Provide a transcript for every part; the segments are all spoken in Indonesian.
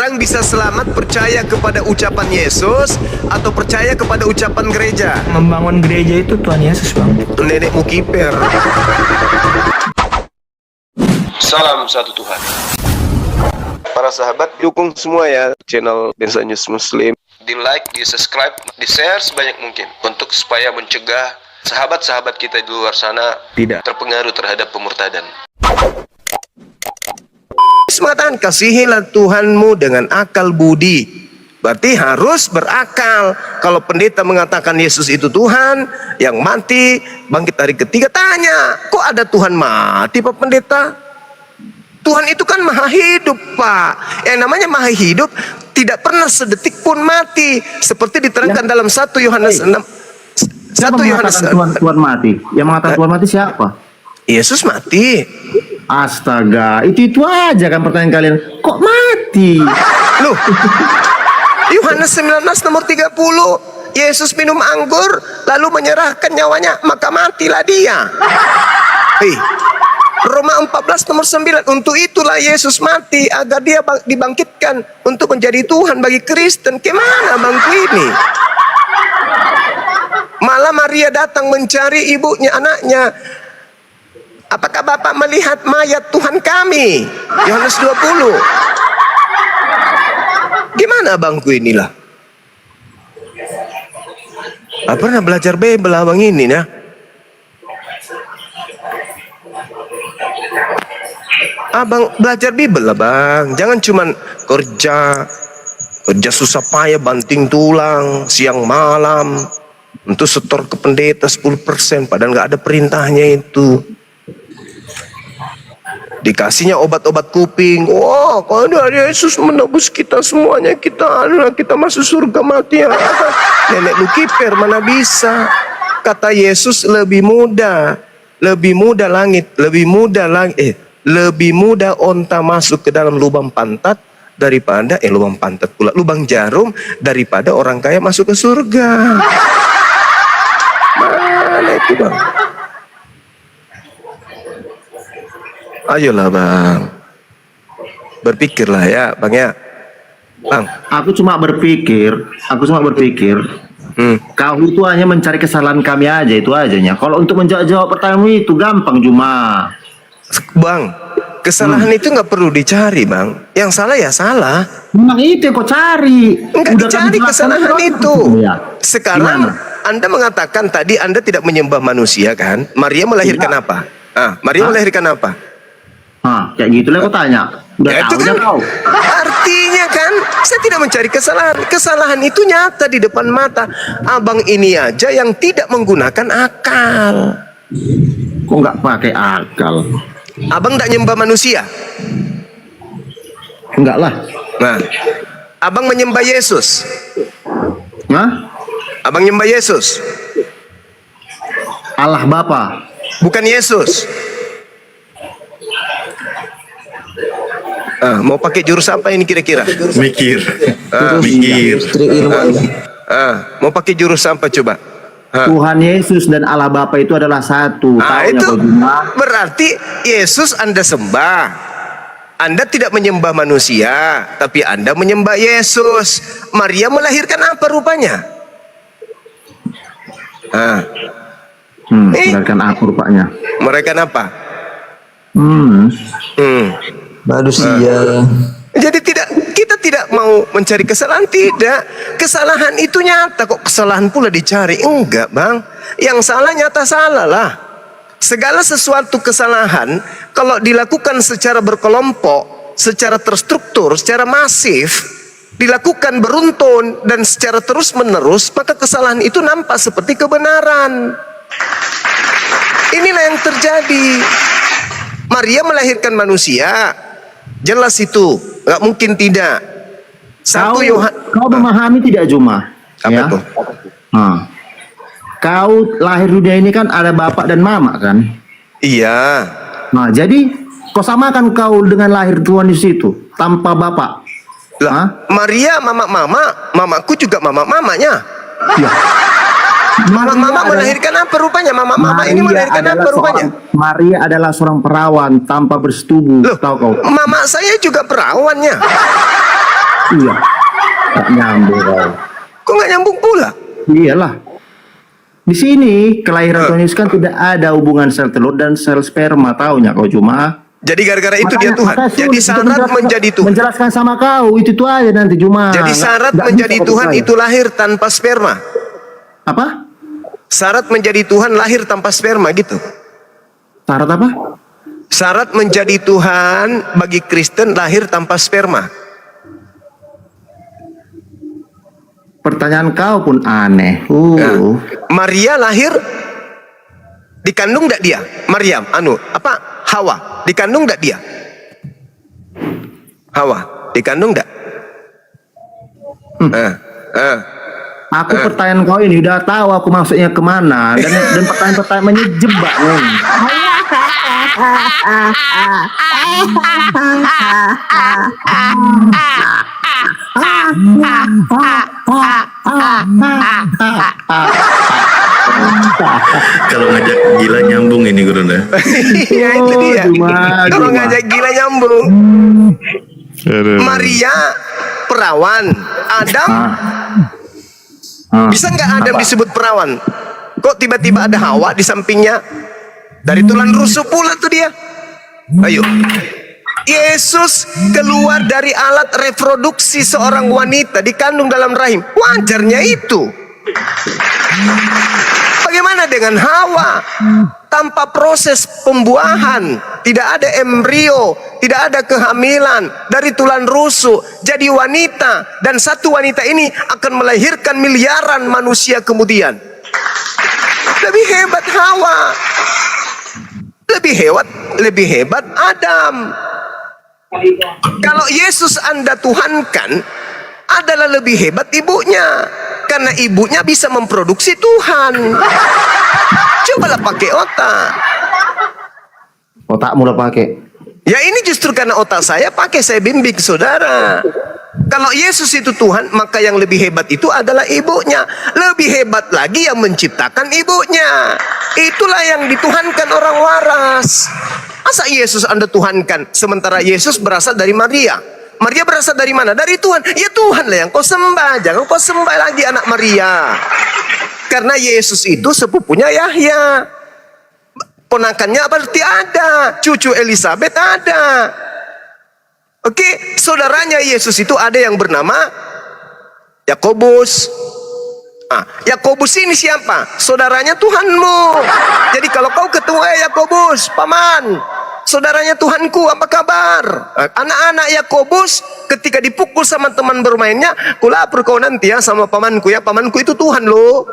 Orang bisa selamat percaya kepada ucapan Yesus atau percaya kepada ucapan gereja. Membangun gereja itu Tuhan Yesus, Bang. Nenekmu kiper. Salam satu Tuhan. Para sahabat, dukung semua ya channel Densa News Muslim. Di like, di subscribe, di share sebanyak mungkin untuk supaya mencegah sahabat-sahabat kita di luar sana tidak terpengaruh terhadap pemurtadan. Mengatakan kasihilah Tuhanmu dengan akal budi. Berarti harus berakal. Kalau pendeta mengatakan Yesus itu Tuhan yang mati, bangkit hari ketiga, tanya, kok ada Tuhan mati Pak Pendeta? Tuhan itu kan maha hidup Pak. Yang namanya maha hidup tidak pernah sedetik pun mati. Seperti diterangkan dalam 1 Yohanes 6. 1 Yohanes Tuhan mati. Yang mengatakan Tuhan mati siapa? Yesus mati. Astaga, itu aja kan pertanyaan kalian. Kok mati? Loh, Yohanes 19 nomor 30, Yesus minum anggur lalu menyerahkan nyawanya, maka matilah dia. Hei, Roma 14 nomor 9, untuk itulah Yesus mati agar dia dibangkitkan untuk menjadi Tuhan bagi Kristen. Gimana bangku ini? Malah Maria datang mencari ibunya, anaknya. Apakah Bapak melihat mayat Tuhan kami? Yohanes 20. Gimana abangku inilah? Pernah belajar Bible abang ini ya? Abang belajar Bible lah bang. Jangan cuman kerja susah payah banting tulang siang malam untuk setor ke pendeta 10%, padahal nggak ada perintahnya itu. Dikasihnya obat-obat kuping. Wah, kalau ada Yesus menebus kita semuanya, kita masuk surga mati ya. Nenek lu kiper, mana bisa? Kata Yesus, lebih mudah langit, lebih mudah onta masuk ke dalam lubang pantat daripada lubang jarum daripada orang kaya masuk ke surga. Mana itu bang? Ayolah bang, berpikirlah ya bang ya. Bang, aku cuma berpikir, kau itu hanya mencari kesalahan kami aja, itu ajanya. Kalau untuk menjawab pertanyaan itu gampang cuma. Bang, kesalahan itu nggak perlu dicari bang. Yang salah ya salah. Memang itu yang kau cari. Nggak dicari kesalahan itu. Ya. Sekarang gimana? Anda mengatakan tadi Anda tidak menyembah manusia kan? Maria melahirkan apa? Maria melahirkan apa? Kayak gitu lah aku tanya. Udah Ya, tahu itu kan kau. artinya kan saya tidak mencari kesalahan. Kesalahan itu nyata di depan mata. Abang ini aja yang tidak menggunakan akal. Kok nggak pakai akal? Abang tidak nyembah manusia. Enggak lah. Nah, abang menyembah Yesus. Hah? Abang nyembah Yesus. Allah Bapa. Bukan Yesus. Mau pakai jurus apa ini kira-kira? Mikir. Mau pakai jurus apa coba? Tuhan Yesus dan Allah Bapa itu adalah satu. Itu berarti Yesus Anda sembah. Anda tidak menyembah manusia, tapi Anda menyembah Yesus. Maria melahirkan apa rupanya? Melahirkan apa rupanya? Melahirkan apa? Manusia. Jadi kita tidak mau mencari kesalahan, tidak. Kesalahan itu nyata, kok kesalahan pula dicari? Enggak bang, yang salah nyata salah lah. Segala sesuatu kesalahan kalau dilakukan secara berkelompok, secara terstruktur, secara masif, dilakukan beruntun dan secara terus menerus, maka kesalahan itu nampak seperti kebenaran. Inilah yang terjadi. Maria melahirkan manusia, jelas itu, nggak mungkin tidak. Kau memahami tidak Juma? Apa ya? tuh? Kau lahir dunia ini kan ada bapak dan mama kan? Iya. Nah jadi kau samakan kau dengan lahir Tuhan di situ tanpa bapak? Lah, Maria mamaku juga mamanya. Ya. Mama melahirkan apa rupanya? Mama ini melahirkan apa rupanya? Maria adalah seorang perawan tanpa bersetubuh. Loh, tahu kau? mama saya juga perawannya. Iya. Tak nyambung kau. Kok nggak nyambung pula? Iyalah. Di sini kelahiran Tuhan Yesus kan tidak ada hubungan sel telur dan sel sperma, taunya kau Juma. Jadi gara-gara itu dia Tuhan. makanya Jadi sulit syarat untuk menjadi Tuhan. menjelaskan sama kau itu aja nanti Juma. Jadi syarat Nggak menjadi bisa kau Tuhan percaya. itu lahir tanpa sperma. Apa? Syarat menjadi Tuhan lahir tanpa sperma gitu. Syarat apa? Syarat menjadi Tuhan bagi Kristen lahir tanpa sperma. Pertanyaan kau pun aneh. Nah, Maria lahir dikandung enggak dia? Maryam, Hawa, dikandung enggak dia? Hawa, dikandung enggak? Aku pertanyaan kau ini udah tahu aku maksudnya kemana dan pertanyaan-pertanyaan menyejebak nih. Kalau ngajak gila nyambung ini Gurunda. Ya itu dia. Kalau Juma. ngajak gila nyambung. Maria perawan, Adam bisa nggak Adam disebut perawan? Kok tiba-tiba ada Hawa di sampingnya? Dari tulang rusuk pula tuh dia. Ayo. Yesus keluar dari alat reproduksi seorang wanita dikandung dalam rahim. Wajarnya itu. Bagaimana dengan Hawa? Tanpa proses pembuahan, tidak ada embrio, tidak ada kehamilan, dari tulang rusuk jadi wanita, dan satu wanita ini akan melahirkan miliaran manusia kemudian. Lebih hebat Hawa. Lebih hebat Adam. Kalau Yesus Anda tuhankan, adalah lebih hebat ibunya, karena ibunya bisa memproduksi Tuhan. Cobalah pakai otak. Otakmu lah pakai. Ya ini justru karena otak saya pakai, saya bimbing saudara. Kalau Yesus itu Tuhan, maka yang lebih hebat itu adalah ibunya. Lebih hebat lagi yang menciptakan ibunya. Itulah yang dituhankan orang waras. Masa Yesus Anda tuhankan, sementara Yesus berasal dari Maria. Maria berasal dari mana? Dari Tuhan. Ya Tuhan lah yang kau sembah. Jangan kau sembah lagi anak Maria. Karena Yesus itu sepupunya Yahya. Ponakannya berarti ada. Cucu Elizabeth ada. Oke, saudaranya Yesus itu ada yang bernama Yakobus. Yakobus ini siapa? Saudaranya Tuhanmu. Jadi kalau kau ketemu Yakobus, paman, saudaranya Tuhanku, apa kabar? Anak-anak Yakobus ketika dipukul sama teman bermainnya, kulapor kau nanti ya sama pamanku ya. Pamanku itu Tuhan loh.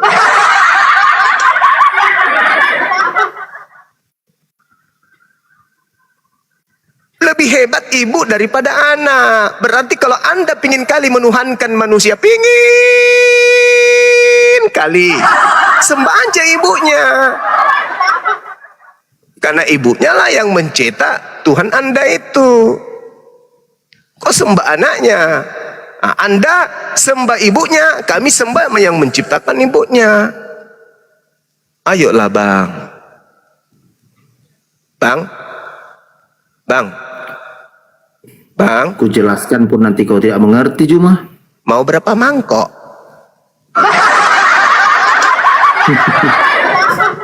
Lebih hebat ibu daripada anak. Berarti kalau Anda pingin kali menuhankan manusia, pingin kali, sembah aja ibunya. Karena ibunya lah yang mencetak Tuhan Anda itu. Kok sembah anaknya? Anda sembah ibunya, kami sembah yang menciptakan ibunya. Ayolah bang. Bang, Ku jelaskan pun nanti kau tidak mengerti Juma. mau berapa mangkok?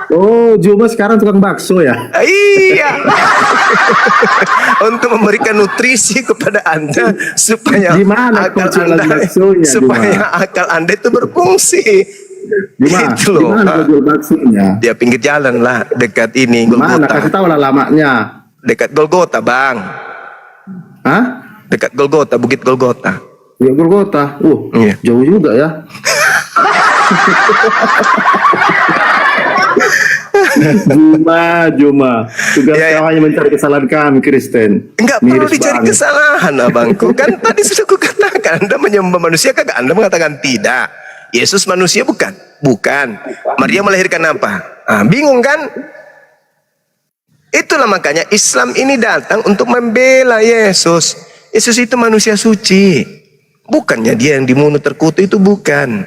Oh, Juma sekarang tukang bakso ya? Iya. Untuk memberikan nutrisi kepada Anda supaya Gimana kau jualan baksonya, supaya Juma? akal Anda itu berfungsi. Juma, Itu loh. gimana kau jual baksonya? Dia pinggir jalan lah, dekat ini Mana? Golgota. Kasih tahu lah alamatnya. Dekat Golgota, Bang. Hah? Dekat Golgota, Bukit Golgota. Ya Golgota. Iya. Jauh juga ya. Juma. Tugas Ya, ya. kau hanya mencari kesalahan kami Kristen. Enggak perlu Miris dicari banget. kesalahan, abangku. Kan tadi sudah kukatakan, Anda menyembah manusia kagak? Anda mengatakan tidak. Yesus manusia bukan? Bukan. Maria melahirkan apa? Bingung kan? Itulah makanya Islam ini datang untuk membela Yesus. Yesus itu manusia suci. Bukannya dia yang dibunuh terkutuk, itu bukan.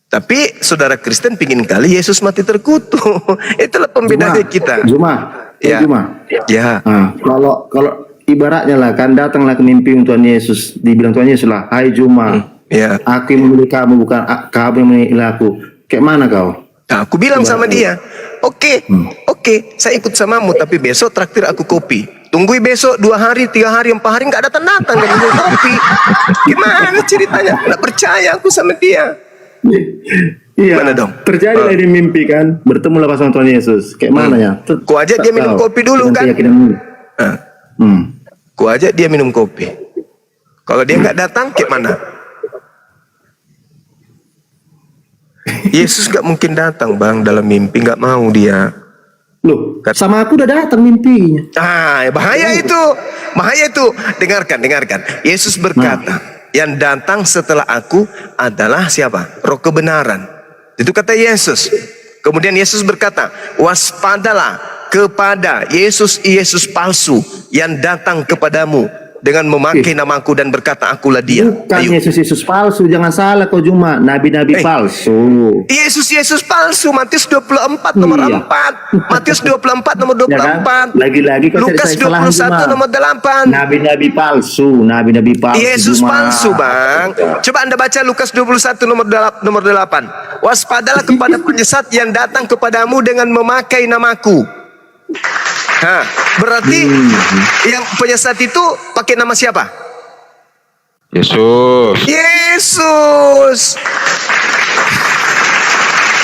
Tapi saudara Kristen pingin kali Yesus mati terkutuk. Itulah pembedanya kita. Juma. Ya. Juma. Ya. Nah, kalau ibaratnya lah kan datanglah ke mimpi Tuhan Yesus, dibilang Tuhan Yesus lah, hai Juma, Ya. aku yang memilih kamu bukan kamu yang memilih aku. Kayak mana kau? Nah, aku bilang sama dia, oke, saya ikut samamu, tapi besok traktir aku kopi. Tunggu besok 2 hari, 3 hari, 4 hari nggak datang-datang dan minum kopi. Gimana ceritanya? Nggak percaya aku sama dia. Iya. Mana dong? Terjadi lah di mimpi kan, bertemulah pas sama Tuhan Yesus. Kayak mana ya? Ku ajak dia minum kopi dulu kan? Nah, ku ajak dia minum kopi. Kalau dia nggak datang, kayak mana? Yesus nggak mungkin datang bang dalam mimpi, nggak mau dia. Loh, sama aku udah datang mimpinya. Bahaya itu, bahaya itu. Dengarkan. Yesus berkata, yang datang setelah aku adalah siapa? Roh kebenaran. Itu kata Yesus. Kemudian Yesus berkata, waspadalah kepada Yesus palsu yang datang kepadamu dengan memakai namaku dan berkata akulah dia. Bukan Ayo. Yesus palsu, jangan salah kau Juma, nabi-nabi palsu. Yesus palsu, Matius 24 nomor Iya. 4. Matius 24 nomor Ya kan? 24. Lagi-lagi kau Lukas cari kesalahan 21 Juma. nomor 8. Nabi-nabi palsu, nabi-nabi palsu. Yesus Juma. palsu bang. Coba anda baca Lukas 21 nomor 8. Waspadalah kepada penyesat yang datang kepadamu dengan memakai namaku. Berarti yang penyesat itu pakai nama siapa? Yesus.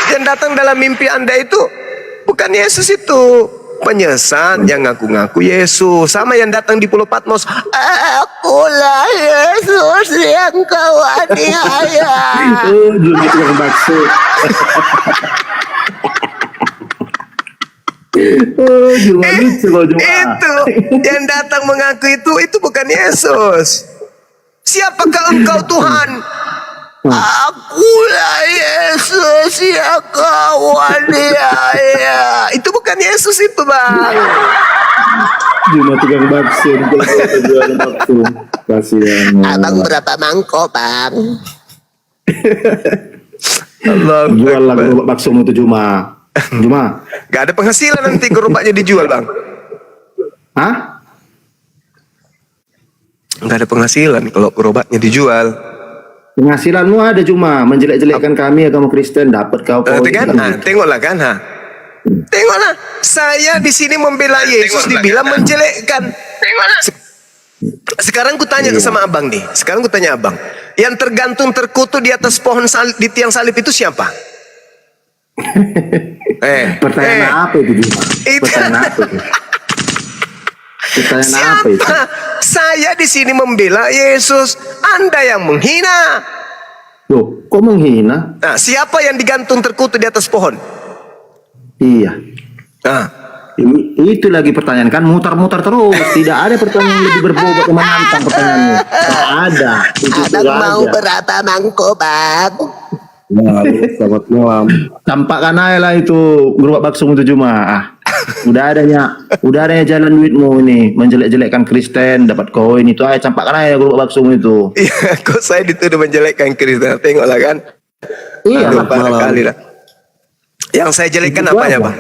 Yang datang dalam mimpi anda itu bukan Yesus itu. Penyesat yang ngaku-ngaku Yesus. Sama yang datang di Pulau Patmos. Akulah Yesus yang kau aniaya. Juma itu yang bakso. Juma lucu loh Juma. Itu yang datang mengaku itu bukan Yesus. Siapakah engkau Tuhan? Akulah Yesus yang kau aniaya. Itu bukan Yesus itu bang. Juma tukang bakso, jualan bakso. Kasihan. Abang berapa mangkok bang? Allah. Jual lah gerobak bakso itu Juma. Juma. Gak ada penghasilan nanti gerobaknya dijual bang. Hah? Gak ada penghasilan kalau gerobaknya dijual. Penghasilanmu ada Juma, menjelek-jelekkan kami agama Kristen dapat kau. Tengoklah kan. Tengoklah, saya di sini membela Yesus dibilang menjelekkan. Tengoklah. Sekarang ku tanya sama abang nih. Sekarang ku tanya abang, yang tergantung terkutuk di atas pohon salib, di tiang salib itu siapa? Pertanyaan apa itu Juma? Pertanyaan apa itu? Pertanyaan apa itu? Siapa? Saya di sini membela Yesus. Anda yang menghina. Loh, kok menghina? Nah, siapa yang digantung terkutuk di atas pohon? Iya. Nah, Itu lagi pertanyaan kan mutar-mutar terus. Tidak ada pertanyaan yang lebih berbobot yang menantang pertanyaannya. Tidak ada. Itu Abang mau berapa mangkok bang? Selamat malam. Tampakkan aja lah itu gerobak bakso itu Juma. Udah adanya jalan duitmu ini menjelek-jelekkan Kristen dapat koin itu aja, campakkan aja gerobak bakso itu. iya, kok saya dituduh menjelekkan Kristen? Tengoklah kan. Iya, Aduh, parah kali lah. Yang saya jelekkan Itu apanya apa? bang?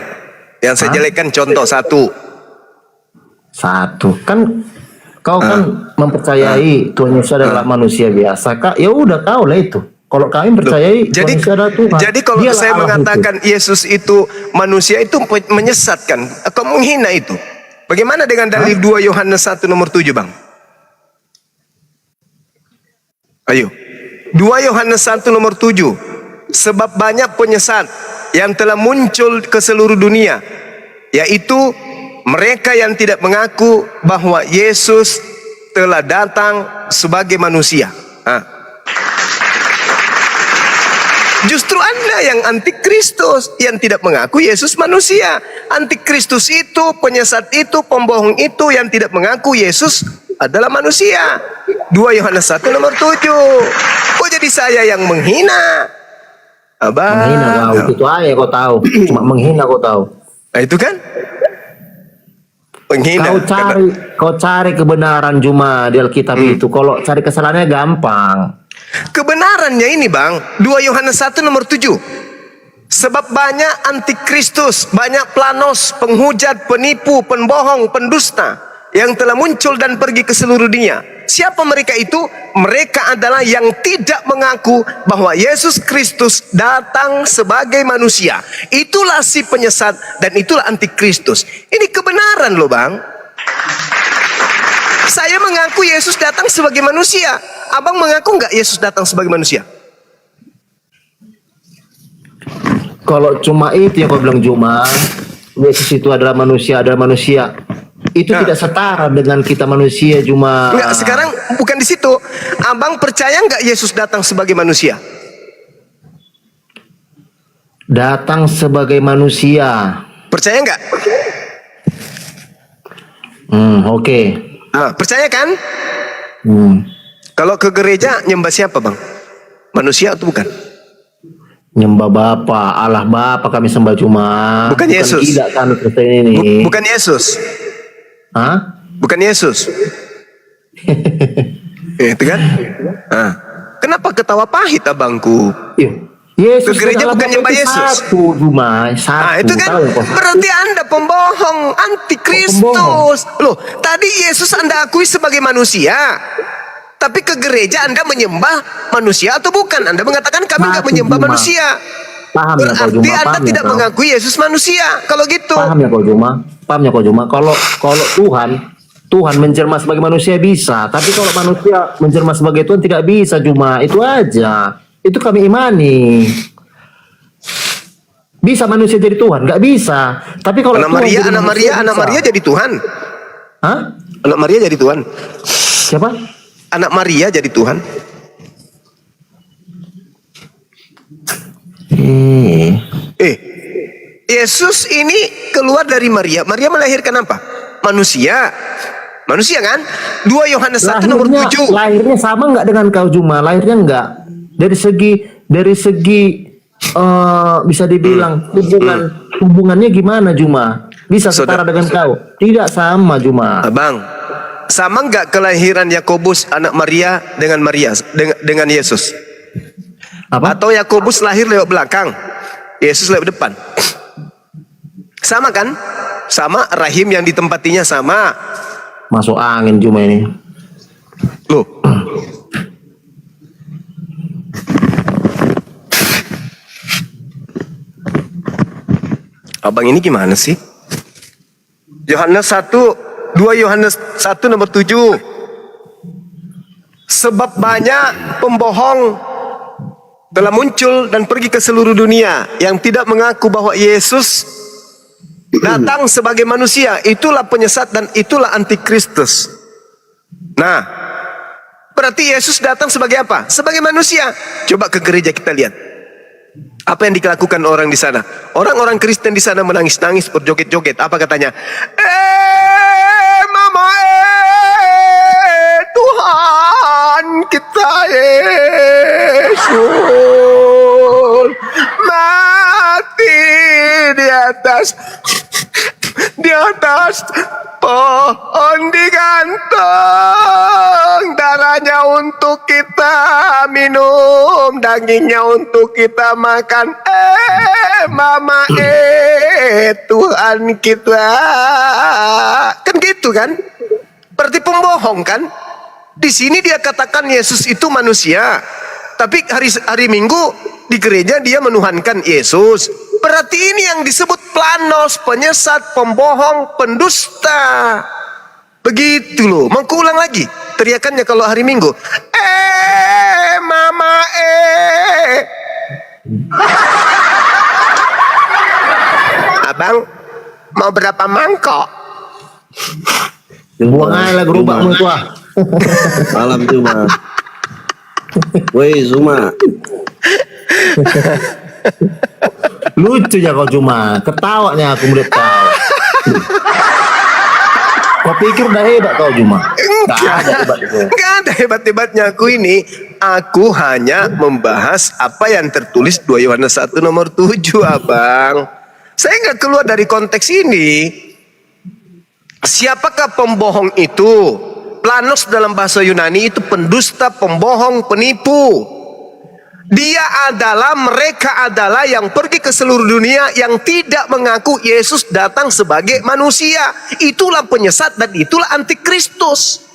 Yang saya jelekkan contoh satu. Kan kau kan mempercayai Tuhan Yesus adalah manusia biasa. Kak, ya udah kau lah itu. Kalau kami percayai Jadi, Tuhan Yesus adalah Tuhan. jadi kalau Dialah saya Allah mengatakan itu. Yesus itu manusia itu menyesatkan atau menghina itu. Bagaimana dengan dalil 2 Yohanes 1 nomor 7 bang? Ayo. 2 Yohanes 1 nomor 7. Sebab banyak penyesat yang telah muncul ke seluruh dunia, yaitu mereka yang tidak mengaku bahwa Yesus telah datang sebagai manusia. Justru Anda yang antikristus, yang tidak mengaku Yesus manusia. Antikristus itu, penyesat itu, pembohong itu yang tidak mengaku Yesus adalah manusia. 2 Yohanes 1 nomor 7. Kok jadi saya yang menghina? Abang. Menghina kau, itu aja kau tahu. Cuma menghina kau tahu. Nah itu kan menghina. Kau cari kebenaran Juma di Alkitab itu. Kalau cari kesalahannya gampang. Kebenarannya ini bang, 2 Yohanes 1 nomor 7. Sebab banyak antikristus, banyak planos, penghujat, penipu, pembohong, pendusta yang telah muncul dan pergi ke seluruh dunia. Siapa mereka itu? Mereka adalah yang tidak mengaku bahwa Yesus Kristus datang sebagai manusia. Itulah si penyesat dan itulah antikristus. Ini kebenaran loh bang. Saya mengaku Yesus datang sebagai manusia. Abang mengaku nggak Yesus datang sebagai manusia? Kalau cuma itu yang kau bilang Juma, Yesus itu adalah manusia, itu tidak setara dengan kita manusia Juma. Enggak, sekarang bukan di situ. Abang percaya nggak Yesus datang sebagai manusia? Datang sebagai manusia. Percaya nggak? Oke. Ah, percaya kan? Kalau ke gereja nyembah siapa bang? Manusia atau bukan? Nyembah Bapa, Allah Bapa kami sembah Juma. Bukan Yesus. Tidak kami Kristen ini. Bukan Yesus. Hah? Bukan Yesus. Itu kan? Ah. Kenapa ketawa pahit abangku? Yesus Ke gereja dan Allah bukan Bapa nyembah itu Yesus. Satu Juma, satu. Nah itu kan Tahu kok. berarti Anda pembohong, antikristus. Loh, tadi Yesus Anda akui sebagai manusia. Tapi ke gereja Anda menyembah manusia atau bukan? Anda mengatakan kami nggak Satu, menyembah Juma. manusia. Paham ya kau Berarti Juma? Anda Paham ya tidak kau? mengakui Yesus manusia. Kalau gitu. Paham ya kau Juma? Paham ya kau Juma? Kalau Tuhan menjelma sebagai manusia bisa, tapi kalau manusia menjelma sebagai Tuhan tidak bisa Juma. Itu aja. Itu kami imani. Bisa manusia jadi Tuhan? Nggak bisa. Tapi kalau Anak Tuhan Maria, jadi anak manusia, Maria, anak bisa. Maria jadi Tuhan. Hah? Anak Maria jadi Tuhan. Siapa? Anak Maria jadi Tuhan. Yesus ini keluar dari Maria. Maria melahirkan apa? Manusia. Manusia kan? 2 Yohanes 1 nomor 7. Lahirnya sama nggak dengan kau Juma? Lahirnya nggak. Dari segi bisa dibilang hubungannya gimana Juma? Bisa setara dengan kau? Tidak sama Juma. Abang, sama nggak kelahiran Yakobus anak Maria dengan Yesus? Apa? Atau Yakobus lahir lewat belakang, Yesus lewat depan? Sama kan? Sama, rahim yang ditempatinya sama. Masuk angin Juma ini. Loh. Abang ini gimana sih? Yohanes 1, 2 Yohanes 1 nomor 7. Sebab banyak pembohong telah muncul dan pergi ke seluruh dunia yang tidak mengaku bahwa Yesus datang sebagai manusia. Itulah penyesat dan itulah antikristus. Nah, berarti Yesus datang sebagai apa? Sebagai manusia. Coba ke gereja kita lihat. Apa yang dilakukan orang di sana? Orang-orang Kristen di sana menangis-nangis, berjoget-joget. Apa katanya? Mama, Tuhan kita Yesus mati di atas pohon digantung, darahnya untuk kita minum, dagingnya untuk kita makan. Mama, Tuhan kita. Kan gitu kan? Berarti pembohong kan? Di sini dia katakan Yesus itu manusia, tapi hari Minggu di gereja dia menuhankan Yesus. Berarti ini yang disebut planos, penyesat, pembohong, pendusta. Begitu loh. Mau ulang lagi teriakannya kalau hari Minggu. Mama, Abang mau berapa mangkok? Buang aja lah gerobakmu itu ah. Malam Juma. Woi Zuma. Lucu ya kau Juma. Ketawanya aku melihat kau. Kau pikir udah hebat kau Juma? Enggak ada hebat-hebatnya aku ini. Aku hanya membahas apa yang tertulis 2 Yohanes 1 nomor 7 abang. Saya nggak keluar dari konteks ini. Siapakah pembohong itu? Planos dalam bahasa Yunani itu pendusta, pembohong, penipu. Mereka adalah yang pergi ke seluruh dunia yang tidak mengaku Yesus datang sebagai manusia. Itulah penyesat dan itulah antikristus.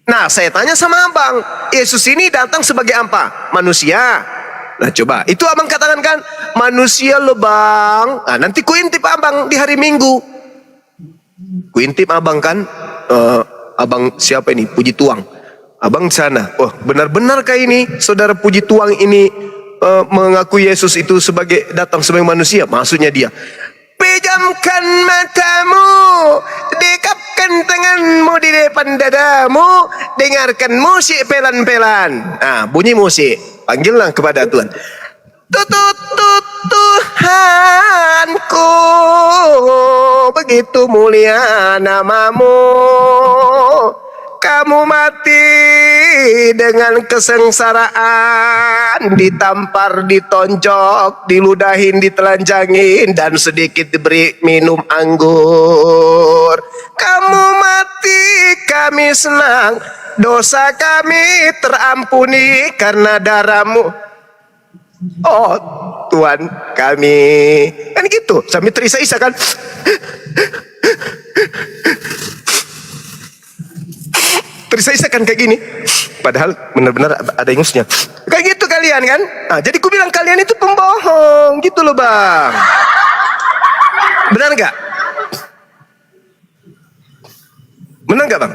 Nah, saya tanya sama abang, Yesus ini datang sebagai apa? Manusia. Nah, coba, itu abang katakan kan, manusia loh bang. Nah, nanti kuintip abang di hari Minggu. Kuintip abang kan, abang siapa ini? Puji Tuang. Abang sana, oh benar-benar kayak ini saudara Puji Tuang ini mengaku Yesus itu datang sebagai manusia. Maksudnya dia, pejamkan matamu, dekapkan tanganmu di depan dadamu, dengarkan musik pelan-pelan. Nah, bunyi musik, panggillah kepada Tuhan. Tutut Tuhanku, begitu mulia namamu. Kamu mati dengan kesengsaraan, ditampar, ditonjok, diludahin, ditelanjangin, dan sedikit diberi minum anggur. Kamu mati, kami senang, dosa kami terampuni karena darahmu. Oh Tuhan kami, kan gitu, sambil terisak-isak kan. Terisak-isak kan kayak gini. Padahal benar-benar ada ingusnya. Kayak gitu kalian kan. Nah, jadi ku bilang kalian itu pembohong. Gitu loh bang. Benar nggak? Benar nggak bang?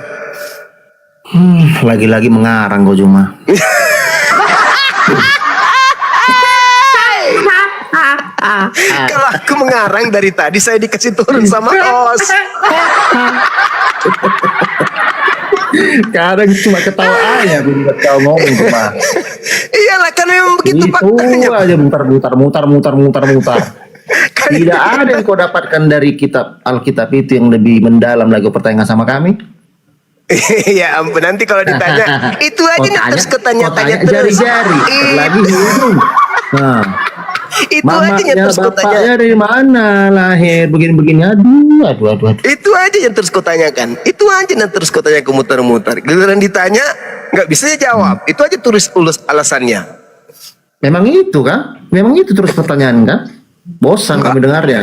Lagi-lagi mengarang kau cuma. Kalau aku mengarang dari tadi saya dikasih turun sama Os. Kadang cuma ketawa aja buat kau ngomong cuma. Iyalah kan memang begitu Itu faktanya. aja mutar. Tidak ada yang kau dapatkan dari kitab Alkitab itu yang lebih mendalam lagi pertanyaan sama kami. Ya ampun, nanti kalau ditanya itu aja nih terus ketanya-tanya terus. Jari-jari lagi hidung. Nah, Itu aja yang terus bapaknya kutanya. dari mana lahir begini-begini, aduh. Itu aja yang terus kutanyakan. Itu aja yang terus kutanya muter-muter. Giliran ditanya nggak bisa jawab. Itu aja tulis alasannya. Memang itu kan? Memang itu terus pertanyaan kan? Bosan Enggak. kami dengarnya.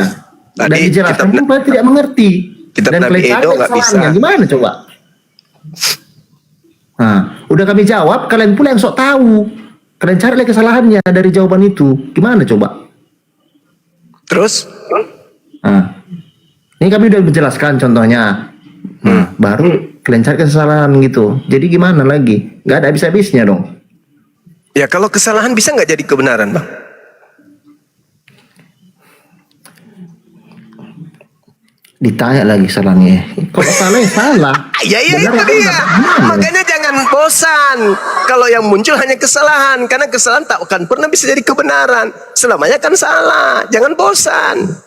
Dan Tadi dijelaskan kitab pun tidak mengerti. kitab Dan Nabi kalian Edo tahu nggak bisa. kesalahannya. Gimana coba? Nah, udah kami jawab, kalian pula yang sok tahu. Kalian cari lagi kesalahannya dari jawaban itu. Gimana coba? Terus Nah, ini kami udah menjelaskan contohnya. Nah, baru kalian cari kesalahan gitu. Jadi gimana lagi? Gak ada habis-habisnya dong. ya kalau kesalahan bisa nggak jadi kebenaran bang? Ditanya lagi salahnya. Kalau salah ya salah. Ya itu Benar ya dia. benar. Gimana? Makanya jangan bosan. Kalau yang muncul hanya kesalahan, karena kesalahan tak akan pernah bisa jadi kebenaran. Selamanya kan salah. Jangan bosan.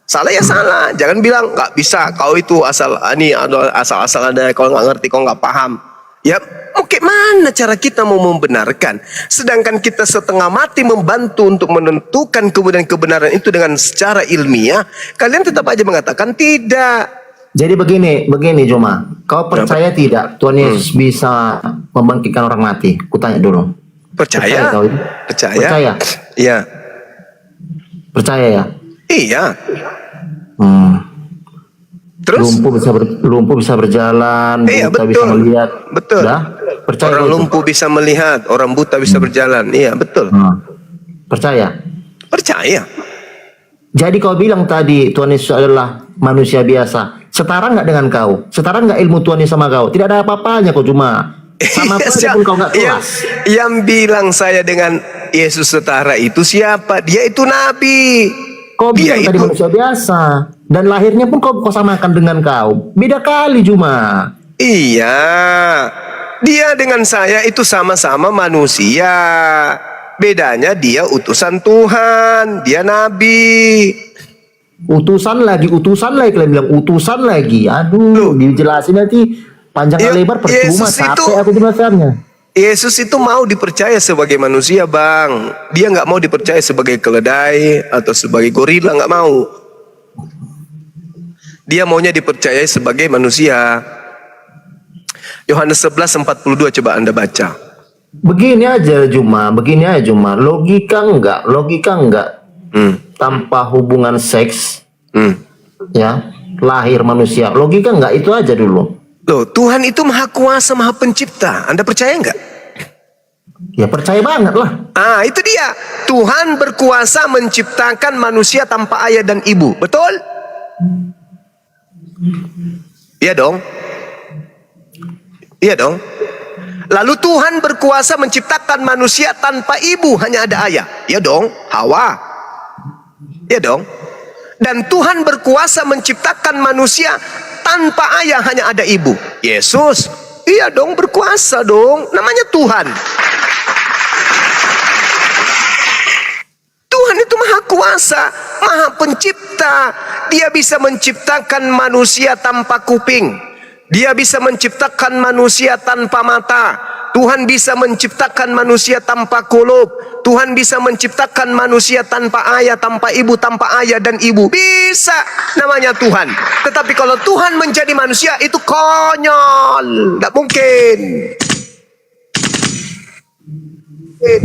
Salah ya salah. Jangan bilang nggak bisa. Kau itu asal ada. Kau nggak ngerti, kau nggak paham. Ya, oke, mana cara kita mau membenarkan? Sedangkan kita setengah mati membantu untuk menentukan kebenaran itu dengan secara ilmiah, kalian tetap aja mengatakan tidak. Jadi begini Juma, kau percaya tidak Tuhan Yesus bisa membangkitkan orang mati? Kutanya dulu. Percaya? Kau itu? Percaya? Percaya? Iya. Percaya ya? Iya. Terus? Terus? Lumpuh bisa berjalan, Iya, buta betul. bisa melihat. Betul. Dah? Percaya Orang kau itu? lumpuh bisa melihat, orang buta bisa berjalan. Iya, betul. Percaya? Percaya. Jadi kau bilang tadi Tuhan Yesus adalah manusia biasa. Setara nggak dengan kau? Setara nggak ilmu Tuhan Yesus sama kau? Tidak ada apa-apanya kau cuma sama kau aja pun kau nggak kelas. Yang bilang saya dengan Yesus setara itu siapa? Dia itu nabi. Kau Dia bilang tadi itu manusia biasa dan lahirnya pun kau samakan dengan kau. Beda kali cuma. iya. Dia dengan saya itu sama-sama manusia. Bedanya dia utusan Tuhan, dia nabi. Utusan lagi kalian bilang utusan lagi. Aduh, dijelasin nanti panjang Ya, lebar percuma, Yesus itu- capek aku jelasannya. Yesus itu mau dipercaya sebagai manusia bang. Dia nggak mau dipercaya sebagai keledai atau sebagai gorila, nggak mau. Dia maunya dipercaya sebagai manusia. Yohanes 11:42 coba Anda baca. begini aja Juma, logika enggak tanpa hubungan seks ya lahir manusia, logika enggak, itu aja dulu. Loh, Tuhan itu maha kuasa, maha pencipta. Anda percaya enggak? Ya percaya banget lah. Ah, itu dia. Tuhan berkuasa menciptakan manusia tanpa ayah dan ibu. Betul? Iya dong. Iya dong. Lalu Tuhan berkuasa menciptakan manusia tanpa ibu, hanya ada ayah. Iya dong, Hawa. Iya dong. Dan Tuhan berkuasa menciptakan manusia tanpa ayah, hanya ada ibu. Yesus. Iya dong, berkuasa dong. Namanya Tuhan. Tuhan itu maha kuasa, maha pencipta. Dia bisa menciptakan manusia tanpa kuping. Dia bisa menciptakan manusia tanpa mata. Tuhan bisa menciptakan manusia tanpa kulub. Tuhan bisa menciptakan manusia tanpa ayah, tanpa ibu, tanpa ayah dan ibu. Bisa, namanya Tuhan. Tetapi kalau Tuhan menjadi manusia, itu konyol. Tidak mungkin.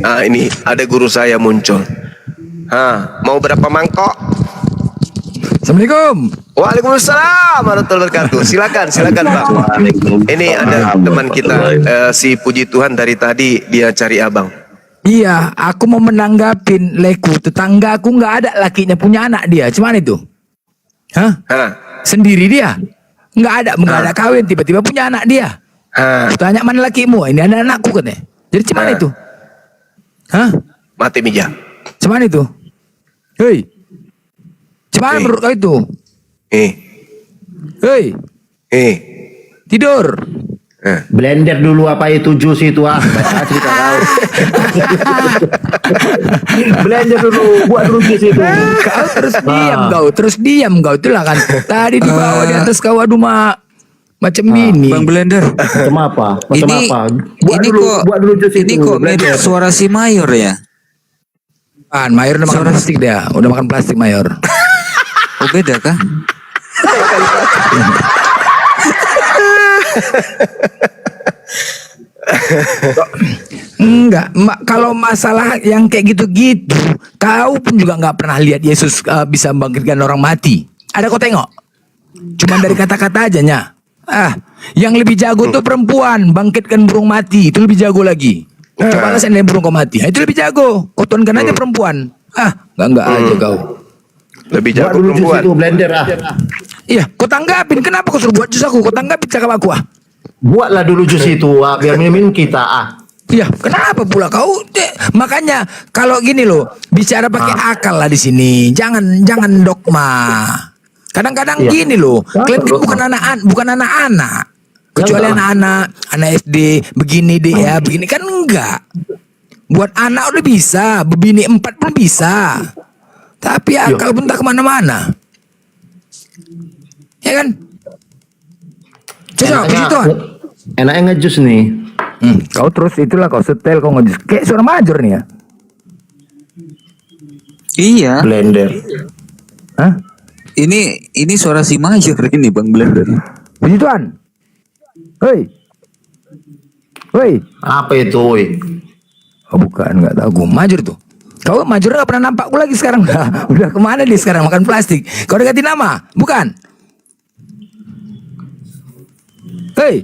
Nah, ini ada guru saya muncul. Mau berapa mangkok? Assalamualaikum. Waalaikumsalam warahmatullahi wabarakatuh. Silakan Bang. Ini ada teman kita, si puji Tuhan dari tadi dia cari abang. Iya, aku mau menanggapin Leku. Tetangga aku nggak ada lakinya punya anak dia. Cuman itu. Hah? Sendiri dia. Nggak ada kawin. Tiba-tiba punya anak dia. Tanya mana lakimu? Ini ada anakku katanya. Jadi cuman itu. Hah? Mati meja. Cuman itu. Hei. Cuman menurut kau itu? Hei. Tidur. Blender dulu apa itu jus itu baca cerita kau. Blender dulu, buat dulu jus itu. Kau terus diam kau. Itulah kan. Tadi di bawah di atas kau aduh macam ini. Bang Blender. Macam apa? Buat dulu jus Ini itu. kok mirip suara si Mayor ya? Mayor udah makan plastik dia. Udah makan plastik Mayor. Oh beda kah? Enggak, kalau masalah yang kayak gitu-gitu, kau pun juga nggak pernah lihat Yesus bisa membangkitkan orang mati. Ada kau tengok? Cuman dari kata-kata aja nya. Yang lebih jago tuh perempuan bangkitkan burung mati, itu lebih jago lagi. Coba lah seandainya burung kau mati, itu lebih jago. Kau tuankan aja perempuan. Enggak aja kau. Lebih jago Buat dulu jus perempuan. itu Blender Iya, kau tanggapin. Kenapa kau suruh buat jus aku? Kau tanggapin cakap aku Buatlah dulu jus itu biar minum kita Iya, kenapa pula kau? Makanya kalau gini loh, bicara pakai akal lah di sini. Jangan dogma. Kadang-kadang gini loh, kalian itu bukan anak-anak. Kecuali anak-anak, anak SD, begini deh ya, begini kan enggak. Buat anak udah bisa, bebini 4 pun bisa. Tapi akal pun tak kemana-mana. Ya kan? Coba, begitu kan? enaknya ngejus nih. Kau terus itulah kau setel, kau ngejus. Kayak suara major nih ya. Iya. Blender. Hah? Ini suara si Mayor ini Bang Blender. Puji Tuhan. Hei. Apa itu woi? Oh bukan, nggak tahu. Gue major tuh. Kau major nggak pernah nampak gue lagi sekarang. Udah kemana dia sekarang makan plastik? Kau udah ganti nama? Bukan. Hei.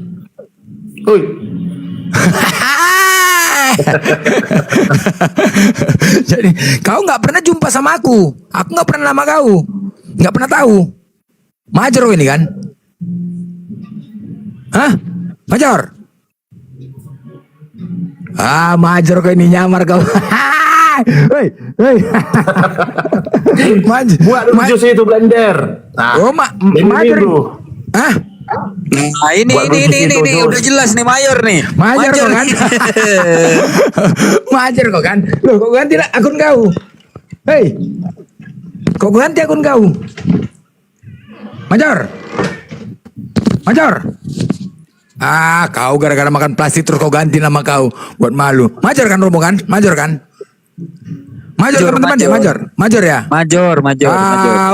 Jadi kau nggak pernah jumpa sama aku. Aku nggak pernah nama kau. Nggak pernah tahu. Major kau ini kan? Hah? Major? Major kau ini nyamar kau. Hei. Buat dulu jus itu Blender. Major. Hah? Nah ini udah jelas nih Mayor nih. Mayor kok kan? Mayor kok kan? Loh kok ganti akun kau? Hei, kok ganti akun kau? Mayor. Kau gara-gara makan plastik terus kau ganti nama kau. Buat malu. Mayor kan Romo kan? Mayor kan? Major teman-teman ya, Major ya? Major.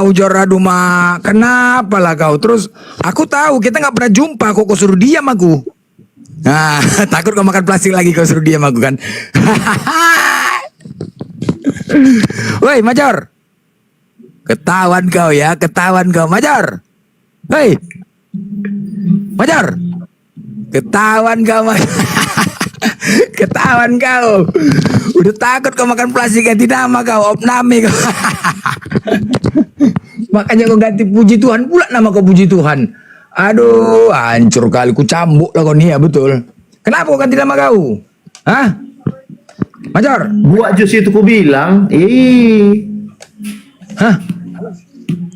Ujor aduh kenapa lah kau? Terus aku tahu kita nggak pernah jumpa, kok suruh diam aku. Nah, takut kau makan plastik lagi kau suruh diam aku kan. Woi, Major. Ketahuan kau ya, ketahuan kau, Major. Hei. Major. Ketahuan kau, Major. Ketahuan kau. Udah takut kau makan plastik, ganti nama kau, Opname kau. Makanya kau ganti Puji Tuhan pula nama kau, Puji Tuhan. Aduh, hancur kali, ku cambuk lah kau nih ya, betul. Kenapa kau ganti nama kau? Hah? Major? Buat jus itu ku bilang, Hah?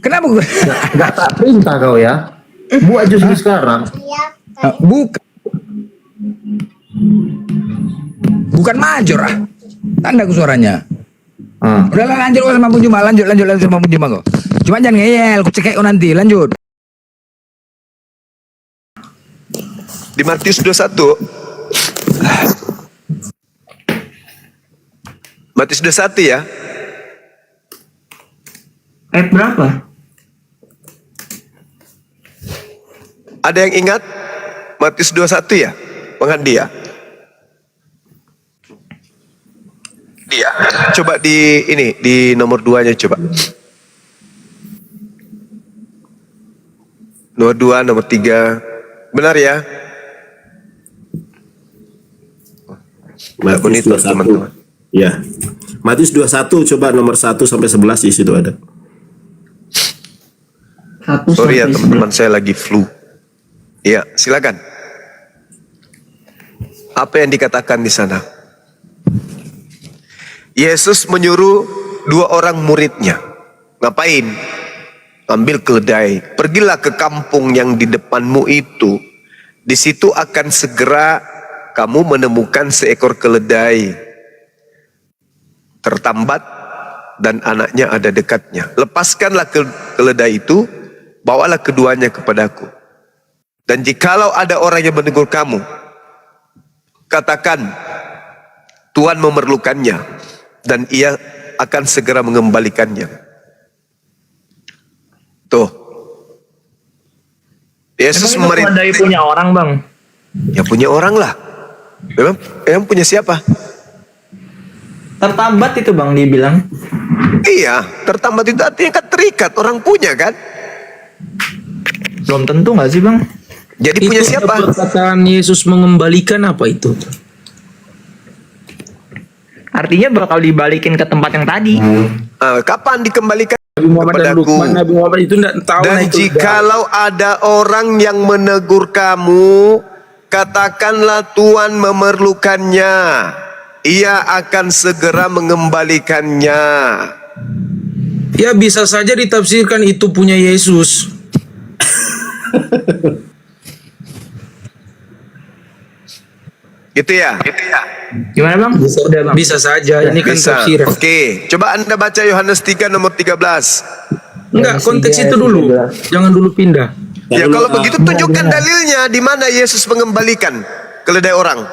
Kenapa kau? nggak tak perintah kau ya. Buat jus ini sekarang. Bukan. Bukan Major ah. Tanda ku suaranya. Udah lah, lanjut sama Pun Juma, lanjut sama Pun Juma kau. Cuma jangan ngeyel, ku cekek kau nanti, lanjut. Di Matius 21. Matius 21 ya. Ayat berapa? Ada yang ingat? Matius 21 ya? Penghandi ya? Dia. Coba di ini, di nomor 2-nya coba. Nomor 2, nomor 3. Benar ya? Matius Monitor, 21. teman-teman. Ya. Matius 21 coba nomor 1 sampai 11 di situ ada. Sorry ya teman-teman, saya lagi flu. Iya, silakan. Apa yang dikatakan di sana? Yesus menyuruh 2 orang muridnya. Ngapain? Ambil keledai. Pergilah ke kampung yang di depanmu itu. Di situ akan segera kamu menemukan seekor keledai tertambat dan anaknya ada dekatnya. Lepaskanlah keledai itu, bawalah keduanya kepadaku. Dan jikalau ada orang yang menegur kamu, katakan, Tuhan memerlukannya, dan ia akan segera mengembalikannya. Tuh. Yesus memerintah. Punya orang, Bang. Ya punya orang lah. Memang punya siapa? Tertambat itu, Bang, dibilang. Iya, tertambat itu artinya kan terikat, orang punya kan? Belum tentu nggak sih, Bang? Jadi punya siapa? Perkataan Yesus mengembalikan apa itu? Artinya bakal dibalikin ke tempat yang tadi. Kapan dikembalikan Nabi Muhammad dan kepadaku? Lukman, Nabi Muhammad itu tidak tahu. Dan itu jikalau ada orang yang menegur kamu, katakanlah Tuhan memerlukannya. Ia akan segera mengembalikannya. ya bisa saja ditafsirkan itu punya Yesus. Gitu ya? Gimana, Bang? Udah, Bang. Bisa saja, ini kan Bisa. tafsiran. Oke, coba Anda baca Yohanes 3 nomor 13. Enggak, konteks itu dulu. Jangan dulu pindah. Ya kalau begitu tunjukkan dalilnya di mana Yesus mengembalikan keledai orang.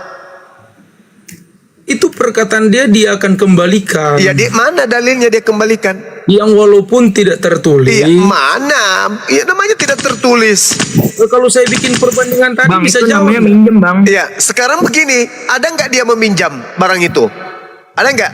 Itu perkataan dia akan kembalikan. Ya di mana dalilnya dia kembalikan? Yang walaupun tidak tertulis. Iya, mana? Ya namanya tidak tertulis. Kalau saya bikin perbandingan tadi Bang, bisa itu jawab. namanya minjem, Bang. Iya, sekarang begini, ada nggak dia meminjam barang itu? Ada nggak?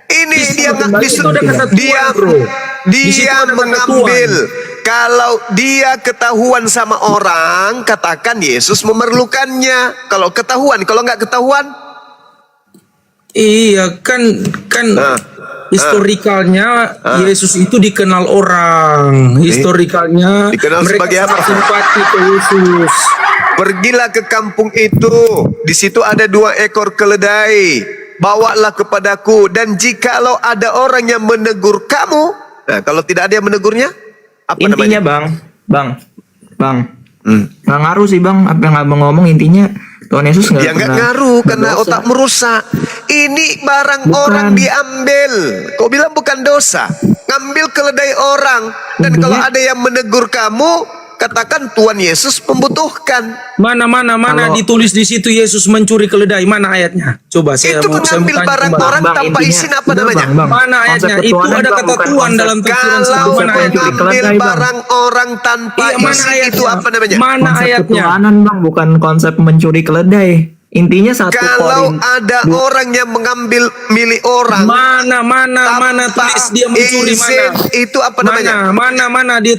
Ini dia nggak Di situ ada kata dia Tuhan, bro. Di situ dia ada kata mengambil. Tuhan. Kalau dia ketahuan sama orang, katakan Yesus memerlukannya. Kalau ketahuan, kalau nggak ketahuan, Iya, kan historikalnya Yesus itu dikenal orang. Historikalnya Dikenal mereka sebagai apa? simpati ke Yesus. pergilah ke kampung itu. Di situ ada 2 ekor keledai. Bawalah kepadaku. Dan jikalau ada orang yang menegur kamu, nah kalau tidak ada yang menegurnya, apa Intinya, namanya? Bang. Nggak ngaruh sih, Bang. Apa yang Abang ngomong intinya Tuhan Yesus Ya nggak ngaruh karena otak merusak. Ini barang orang diambil. Kau bilang bukan dosa. Ngambil keledai orang. Dan kalau ada yang menegur kamu, katakan Tuhan Yesus membutuhkan. Mana ditulis di situ Yesus mencuri keledai? Mana ayatnya? Coba saya Itu mau mengambil tanya barang kembali. orang tanpa izin apa namanya? Mana ayatnya? Konsep Itu ketuhanan, ada Bang, kata bukan Tuhan konsep- dalam tafsiran Kalau mana ayatnya? mengambil Bang. barang orang tanpa Iya, mana izin ayatnya? itu apa namanya? Mana Konsep ayatnya? ketuhanan bang, bukan konsep mencuri keledai. Intinya satu Kalau Korin ada orang yang mengambil milik orang Mana tanpa tulis dia mencuri? izin, Mana? itu apa namanya? Mana dia?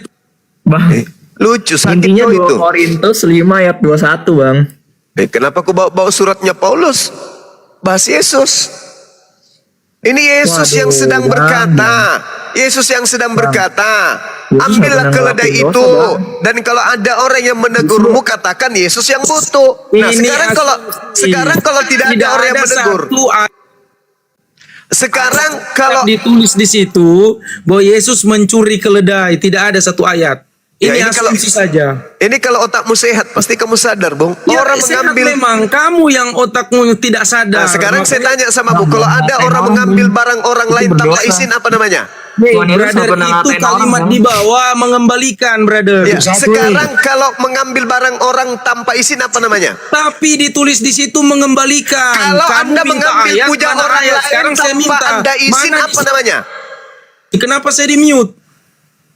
bang. Lucu sakit Intinya kau 2 itu. Korintus 5 ayat 21 bang. Kenapa aku bawa suratnya Paulus? Bahas Yesus. Ini Yesus Waduh, yang sedang Bang. berkata. Yesus yang sedang berkata, Yesus ambillah nggak pernah keledai ngelakuin itu. dosa, Bang. Dan kalau ada orang yang menegurmu, katakan Yesus yang butuh. Nah, Ini sekarang kalau tidak ada orang yang menegur. satu ayat Sekarang kalau ditulis di situ bahwa Yesus mencuri keledai, tidak ada satu ayat. Ya, Ini ini kalau- asumsi saja. ini kalau otakmu sehat, pasti kamu sadar, Bung. Ya, Orang sehat mengambil. memang kamu yang otakmu tidak sadar. Nah, sekarang saya Makanya- tanya sama Bu, kalau ada orang mengambil barang orang lain tanpa berdosa. izin, apa namanya? Tuhan Yesus brother, nggak pernah itu ngatain orang, kalimat Bang. di bawah mengembalikan, brother. Ya, sekarang kalau mengambil barang orang tanpa izin, apa namanya? Tapi ditulis di situ mengembalikan. Kalau Kamu Anda minta mengambil ayat, puja mana orang ayat? lain Sekarang saya tanpa minta. Anda izin, Mana apa namanya? Kenapa saya di mute?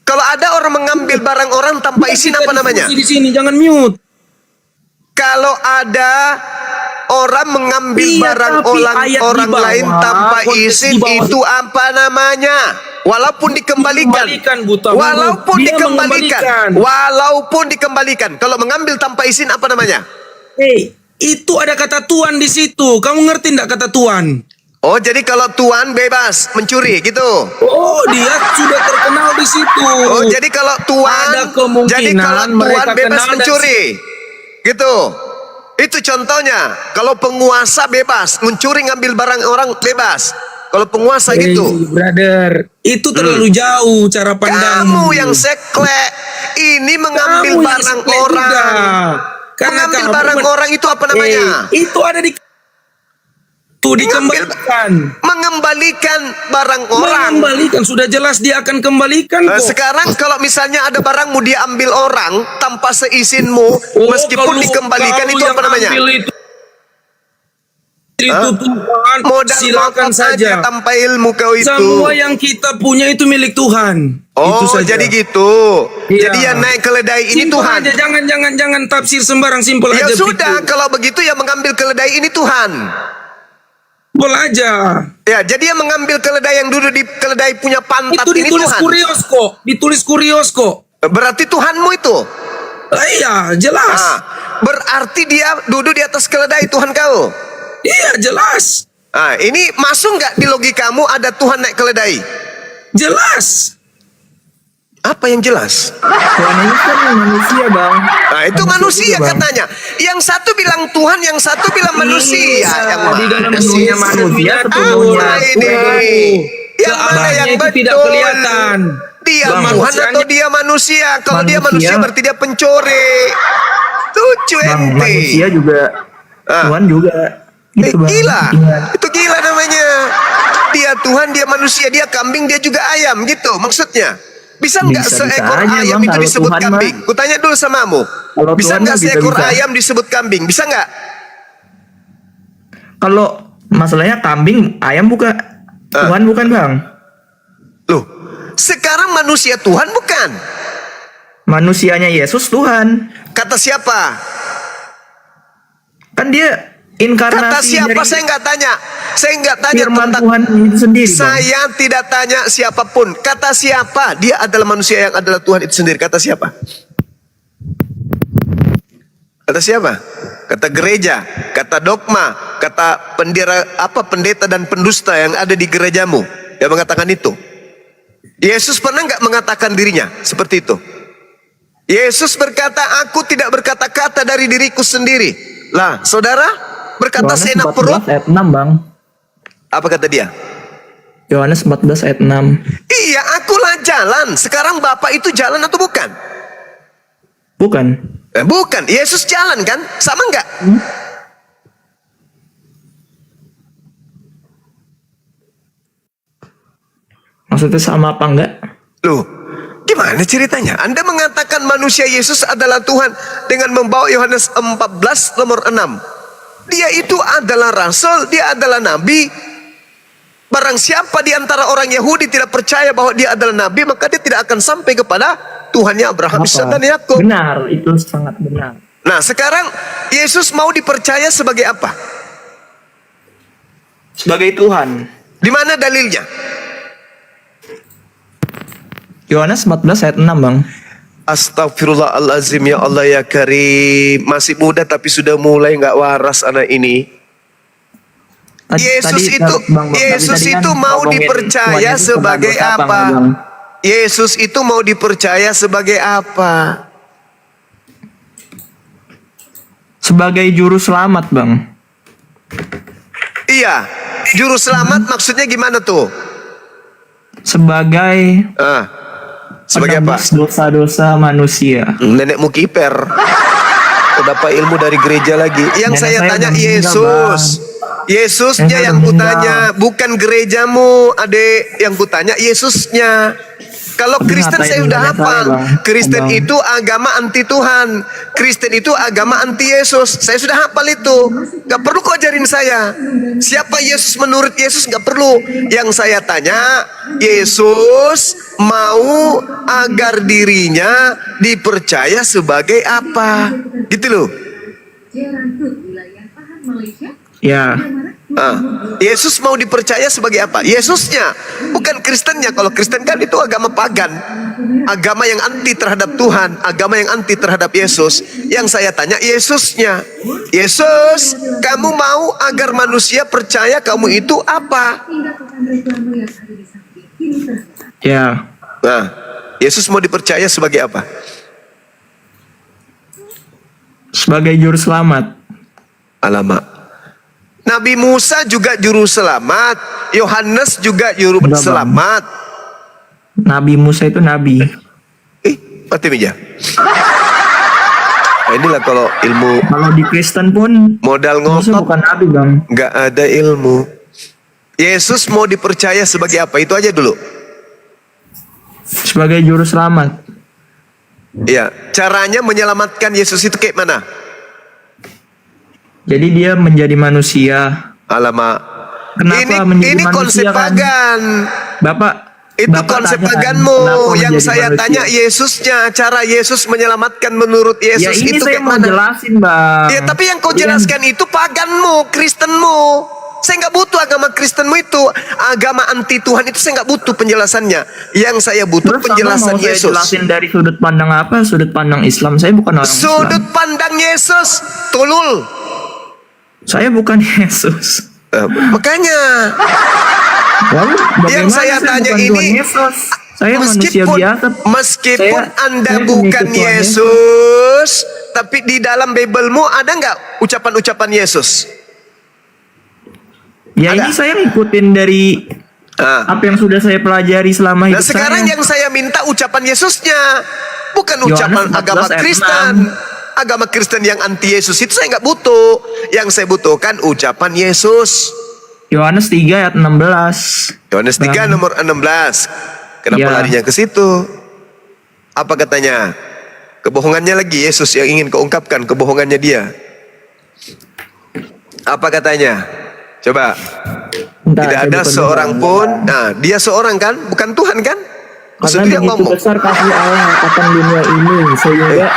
Kalau ada orang mengambil barang orang tanpa izin, apa namanya? Di sini jangan mute. Kalau ada orang mengambil Iya, barang tapi ayat di orang bawah, lain tanpa konteks izin, di bawah itu apa namanya? Walaupun dikembalikan, Dikembalikan, Buta. walaupun Dia dikembalikan, mengembalikan. walaupun dikembalikan. Kalau mengambil tanpa izin, apa namanya? Itu ada kata Tuhan di situ. Kamu ngerti enggak kata Tuhan? Oh, jadi kalau Tuhan bebas mencuri gitu. Oh, dia sudah terkenal di situ. Oh, jadi kalau Tuhan, Ada kemungkinan jadi kalau Tuhan mereka bebas kenal dan mencuri, gitu. Itu contohnya. Kalau penguasa bebas mencuri, ngambil barang orang bebas. Kalau penguasa gitu. Brother, itu terlalu jauh cara pandangmu. Kamu yang seklek. Ini mengambil Kamu yang barang seklek orang. juga. Karena Mengambil kamu barang orang itu apa namanya? Itu ada di dikembalikan. Mengembalikan barang orang. Mengembalikan, sudah jelas dia akan kembalikan kok. Sekarang kalau misalnya ada barangmu dia ambil orang tanpa seizinmu, Oh, meskipun dikembalikan, itu apa namanya? Itu Tuhan, Modal silakan motor saja. aja tanpa ilmu kau itu. Semua yang kita punya itu milik Tuhan. Oh, Itu saja. jadi gitu. Iya. Jadi yang naik keledai ini Simpel Tuhan. aja, jangan tafsir sembarang, simpel Ya aja. sudah, begitu. kalau begitu yang mengambil keledai ini Tuhan. Simpel aja. Ya, jadi yang mengambil keledai yang duduk di keledai punya pantat Itu ini ditulis Tuhan. kurios kok. Ditulis kurios kok. Berarti Tuhanmu itu. Iya, jelas. Ah, berarti dia duduk di atas keledai Tuhan kau. Iya, jelas. Ah, ini masuk nggak di logikamu ada Tuhan naik keledai? Jelas. Apa yang jelas? Tuhan ini kan manusia bang. Nah, itu manusia juga, Bang. katanya. Yang satu bilang Tuhan, yang satu bilang manusia. Yang di dalam mana sih? dunia manusia sepenuhnya Apa ini? Yang mana Keabahnya yang itu betul? tidak kelihatan. Dia Bang, Tuhan manusianya- atau dia manusia? Kalau dia Manusia- manusia berarti dia pencuri. Lucu Bang, ente. manusia juga Ah. Tuhan juga. Gitu, Bang. Gila. Intinya. Itu gila namanya. Dia Tuhan, dia manusia, dia kambing, dia juga ayam gitu maksudnya. Bisa nggak Bisa-bisa seekor aja, ayam Bang, itu kalau disebut Tuhan kambing? mah. Kutanya dulu samamu. Kalau Bisa Tuhan nggak mah seekor bisa-bisa. ayam disebut kambing? Bisa nggak? Kalau masalahnya kambing, ayam bukan Tuhan bukan bang. Loh, sekarang manusia Tuhan bukan? Manusianya Yesus Tuhan. Kata siapa? Kan dia inkarnasi Kata siapa? dari Saya nggak tanya. Saya nggak tanya firman tentang. Tuhan itu sendiri. Bang. Saya tidak tanya siapapun. Kata siapa? Dia adalah manusia yang adalah Tuhan itu sendiri. Kata siapa? Kata siapa? Kata gereja, kata dogma, kata pendeta dan pendusta yang ada di gerejamu yang mengatakan itu. Yesus pernah nggak mengatakan dirinya seperti itu? Yesus berkata, aku tidak berkata-kata dari diriku sendiri. Lah, saudara berkata Yohanes seenak 14 perut. ayat 6 bang. Apa kata dia? Yohanes 14 ayat 6. Iya, akulah jalan. Sekarang Bapak itu jalan atau bukan? Bukan. Bukan. Yesus jalan kan? Sama nggak? Maksudnya sama apa enggak? Loh, gimana Gimana ceritanya? Anda mengatakan manusia Yesus adalah Tuhan dengan membawa Yohanes 14 nomor 6. Dia itu adalah rasul, dia adalah nabi. Barang siapa di antara orang Yahudi tidak percaya bahwa dia adalah nabi, maka dia tidak akan sampai kepada Tuhannya Abraham, Ishak dan Yakub. Benar, itu sangat benar. Nah, sekarang Yesus mau dipercaya sebagai apa? Sebagai Tuhan. Di mana dalilnya? Yohanes 14 ayat 6, Bang. Astagfirullahalazim, ya Allah ya Karim. Masih muda tapi sudah mulai nggak waras anak ini. Yesus itu mau dipercaya sebagai apa? Yesus itu mau dipercaya sebagai apa? Sebagai juru selamat, Bang. Iya, juru selamat maksudnya gimana tuh? Sebagai sebagai apa? penebus dosa-dosa manusia. Nenekmu kiper. Dapat ilmu dari gereja lagi. Yang Nenek saya saya tanya udah meninggal, Yesus. Yesusnya Nenek yang udah kutanya, bukan gerejamu, adek. Yang kutanya Yesusnya. Kalau Tapi Kristen ngatain saya udah nenek hafal. saya, Bang. Kristen Abang. itu agama anti Tuhan. Kristen itu agama anti Yesus. Saya sudah hafal itu. Gak perlu kau ajarin saya. Siapa Yesus menurut Yesus gak perlu. Yang saya tanya, Yesus mau agar dirinya dipercaya sebagai apa? Gitu loh. Ya. Yesus mau dipercaya sebagai apa? Yesusnya, bukan Kristennya. Kalau Kristen kan itu agama pagan, agama yang anti terhadap Tuhan, agama yang anti terhadap Yesus. Yang saya tanya Yesusnya. Yesus, kamu mau agar manusia percaya kamu itu apa? Ya. Nah, Yesus mau dipercaya sebagai apa? Sebagai juru selamat. Alamak. Nabi Musa juga juru selamat, Yohanes juga juru Enggak, Bang. selamat. Nabi Musa itu nabi. Mati meja. Nah, inilah kalau ilmu Kalau di Kristen pun modal Musa ngotot bukan nabi, Bang. nggak ada ilmu. Yesus mau dipercaya sebagai apa? Itu aja dulu. Sebagai juru selamat. Ya, caranya menyelamatkan Yesus itu kayak mana? Jadi dia menjadi manusia. Alamak. Kenapa menjadi Ini konsep manusia kan? pagan. Bapak Itu Bapak konsep tanya kan, paganmu. kenapa Yang menjadi saya manusia? tanya Yesusnya, cara Yesus menyelamatkan menurut Ya Yesus ini itu saya kayak mau mana? jelasin, Bang. Ya, tapi yang kau Iya. jelaskan itu paganmu, Kristenmu. Saya nggak butuh agama Kristenmu itu. Agama anti Tuhan itu saya nggak butuh penjelasannya. Yang saya butuh Terus penjelasan mau saya Yesus. jelasin dari sudut pandang apa? Sudut pandang Islam. Saya bukan orang Sudut Islam. pandang Yesus, tulul. Saya bukan Yesus. Makanya Lalu yang bagaimana saya tanya bukan Tuhan ini, Yesus? Saya manusia biasa. meskipun Anda saya bukan pengikut Tuhan Yesus, tapi di dalam Biblemu ada nggak ucapan-ucapan Yesus? Ya Ada. ini saya ngikutin dari apa yang sudah saya pelajari selama Nah hidup sekarang saya. yang saya minta ucapan Yesusnya, bukan Yohanes ucapan 14 agama ayat Kristen. 6. Agama Kristen yang anti Yesus itu saya nggak butuh. Yang saya butuhkan ucapan Yesus. Yohanes 3 ayat 16. Yohanes 3 Bang. nomor 16. Kenapa Ya. larinya ke situ? Apa katanya? Kebohongannya lagi Yesus yang ingin kau ungkapkan, kebohongannya dia. Apa katanya? Coba. Bentar, Tidak saya ada bukan seorang Tuhan. pun. Nah, dia seorang kan? Bukan Tuhan kan? Karena Maksudnya dia begitu ngomong. besar kasih Allah akan dunia ini sehingga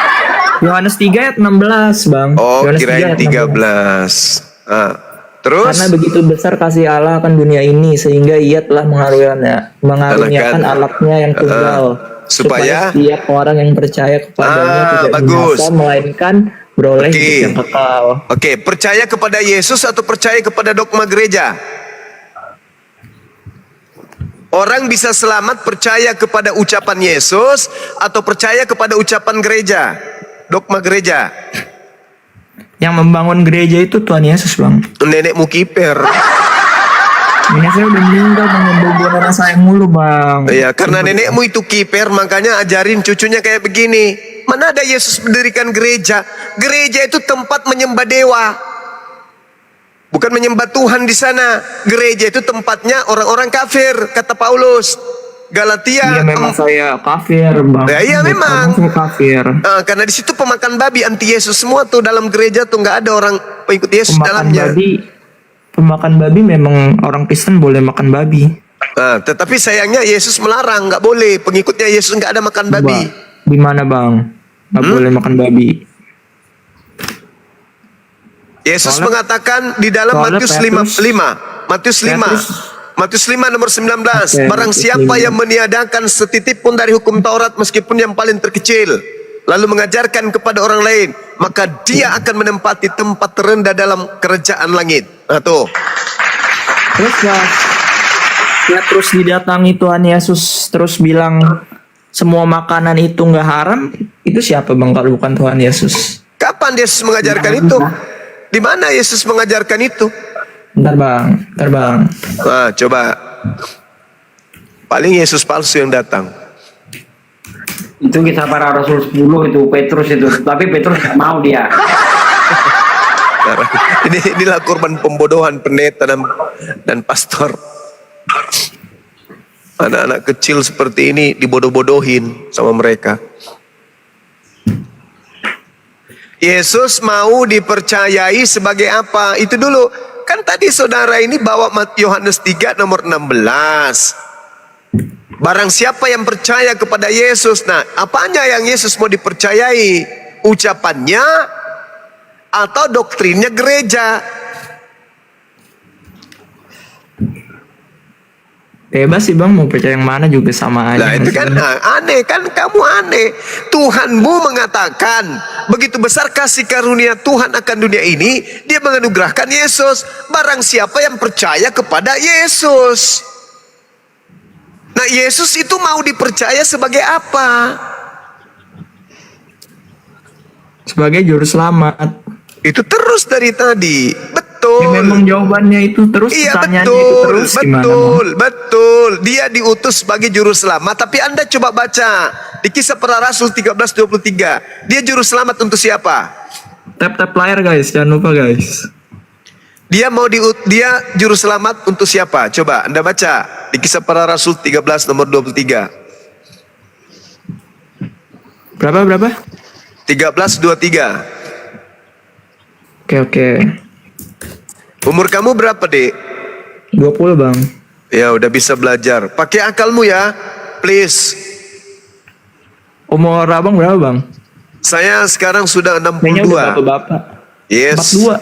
Yohanes 3 ayat 16, Bang. Oh, Yohanes 3 kirain ayat 16. 13. Terus? karena begitu besar kasih Allah akan dunia ini sehingga ia telah mengaruniakan anaknya yang tunggal supaya setiap orang yang percaya kepadanya tidak bagus. binasa melainkan beroleh Oke. hidup yang kekal. Oke, percaya kepada Yesus atau percaya kepada dogma gereja? Orang bisa selamat percaya kepada ucapan Yesus atau percaya kepada ucapan gereja, dogma gereja. Yang membangun gereja itu Tuhan Yesus, Bang. Nenekmu kiper. Nenek saya udah meninggal, Bang. Yang anak saya mulu, Bang. Ya, karena nenekmu itu kiper, makanya ajarin cucunya kayak begini. Mana ada Yesus mendirikan gereja? Gereja itu tempat menyembah dewa. Bukan menyembah Tuhan di sana. Gereja itu tempatnya orang-orang kafir, kata Paulus. Galatia. Iya memang saya kafir bang. Ya, iya, memang. Saya kafir. Karena di situ pemakan babi anti Yesus semua tuh dalam gereja tuh, nggak ada orang pengikut Yesus dalamnya. Pemakan babi memang orang Kristen boleh makan babi. Tetapi sayangnya Yesus melarang, nggak boleh, pengikutnya Yesus nggak ada makan babi. Di mana bang? Nggak boleh makan babi. Yesus mengatakan di dalam Matius 5, Matius 5 nomor 19, barang siapa yang meniadakan setitik pun dari hukum Taurat meskipun yang paling terkecil, lalu mengajarkan kepada orang lain, maka dia akan menempati tempat terendah dalam kerajaan langit. Nah tuh. Terus ya terus didatangi Tuhan Yesus terus bilang semua makanan itu nggak haram, itu siapa bang kalau bukan Tuhan Yesus? Kapan Yesus mengajarkan itu? Di mana Yesus mengajarkan itu? Bentar bang. Nah, coba. Paling Yesus palsu yang datang. Itu kisah para rasul 10 itu Petrus itu. Tapi Petrus nggak mau dia. Inilah korban pembodohan pendeta dan pastor. Anak-anak kecil seperti ini dibodoh-bodohin sama mereka. Yesus mau dipercayai sebagai apa? Itu dulu. Kan tadi saudara ini bawa Yohanes 3 nomor 16. Barang siapa yang percaya kepada Yesus. Nah, apanya yang Yesus mau dipercayai? Ucapannya atau doktrinnya gereja? Bebas sih bang, mau percaya yang mana juga sama aja. Nah itu kan aneh kan, kamu aneh. Tuhanmu mengatakan begitu besar kasih karunia Tuhan akan dunia ini, dia menganugerahkan Yesus. Barang siapa yang percaya kepada Yesus. Nah Yesus itu mau dipercaya sebagai apa? Sebagai juru selamat. Itu terus dari tadi. Betul. Ya, memang jawabannya itu terus, Iya pertanyaannya betul, itu terus betul. Dia diutus sebagai juru selamat. Tapi Anda coba baca di Kisah Para Rasul 13:23. Dia juru selamat untuk siapa? Tap layar guys, jangan lupa guys. Dia juru selamat untuk siapa? Coba Anda baca di Kisah Para Rasul 13 nomor 23. Berapa? 13:23. Oke. Umur kamu berapa, Dek? 20 bang. Ya udah bisa belajar. Pakai akalmu ya, please. Umur abang berapa bang? Saya sekarang sudah Kayaknya 62. udah bapak-bapak. Yes. 42.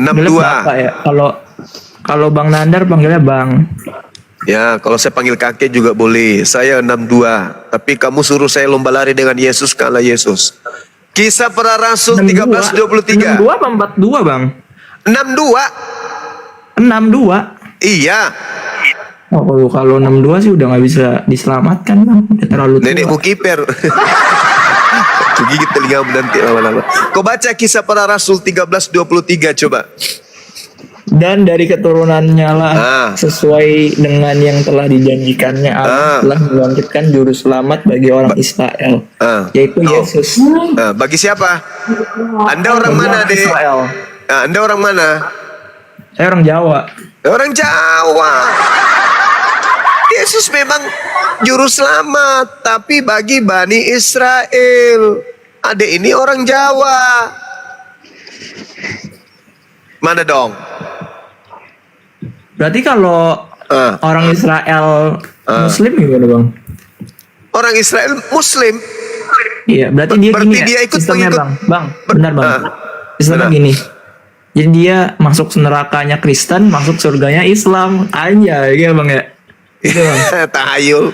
62. Bapak ya. Kalau Bang Nandar panggilnya Bang. Ya, kalau saya panggil kakek juga boleh. Saya 62. Tapi kamu suruh saya lomba lari dengan Yesus, kalah Yesus. Kisah Para Rasul 13:23. 62 apa 42 bang? 62. 62. Iya. Oh, kalau 62 sih udah nggak bisa diselamatkan bang. Udah terlalu tua. Nenekmu kiper. Gigit telingamu nanti lama-lama. Kau baca Kisah Para Rasul 13:23 coba. Dan dari keturunannya lah sesuai dengan yang telah dijanjikannya Allah telah membangkitkan juru selamat bagi orang Israel, yaitu Yesus. Bagi siapa? Anda orang mana, Dek? Israel. Anda orang mana? Saya orang Jawa. Orang Jawa. Yesus memang juru selamat, tapi bagi Bani Israel. Adek ini orang Jawa. Mana dong? Berarti kalau orang Israel Muslim gimana bang? Orang Israel Muslim. Iya, berarti dia Berarti gini dia ya, ikut sistemnya pengikut. bang. Benar bang. Sistemnya gini. Jadi dia masuk nerakanya Kristen, masuk surganya Islam. Aja, gitu bang ya. Gitu bang. Tahayul.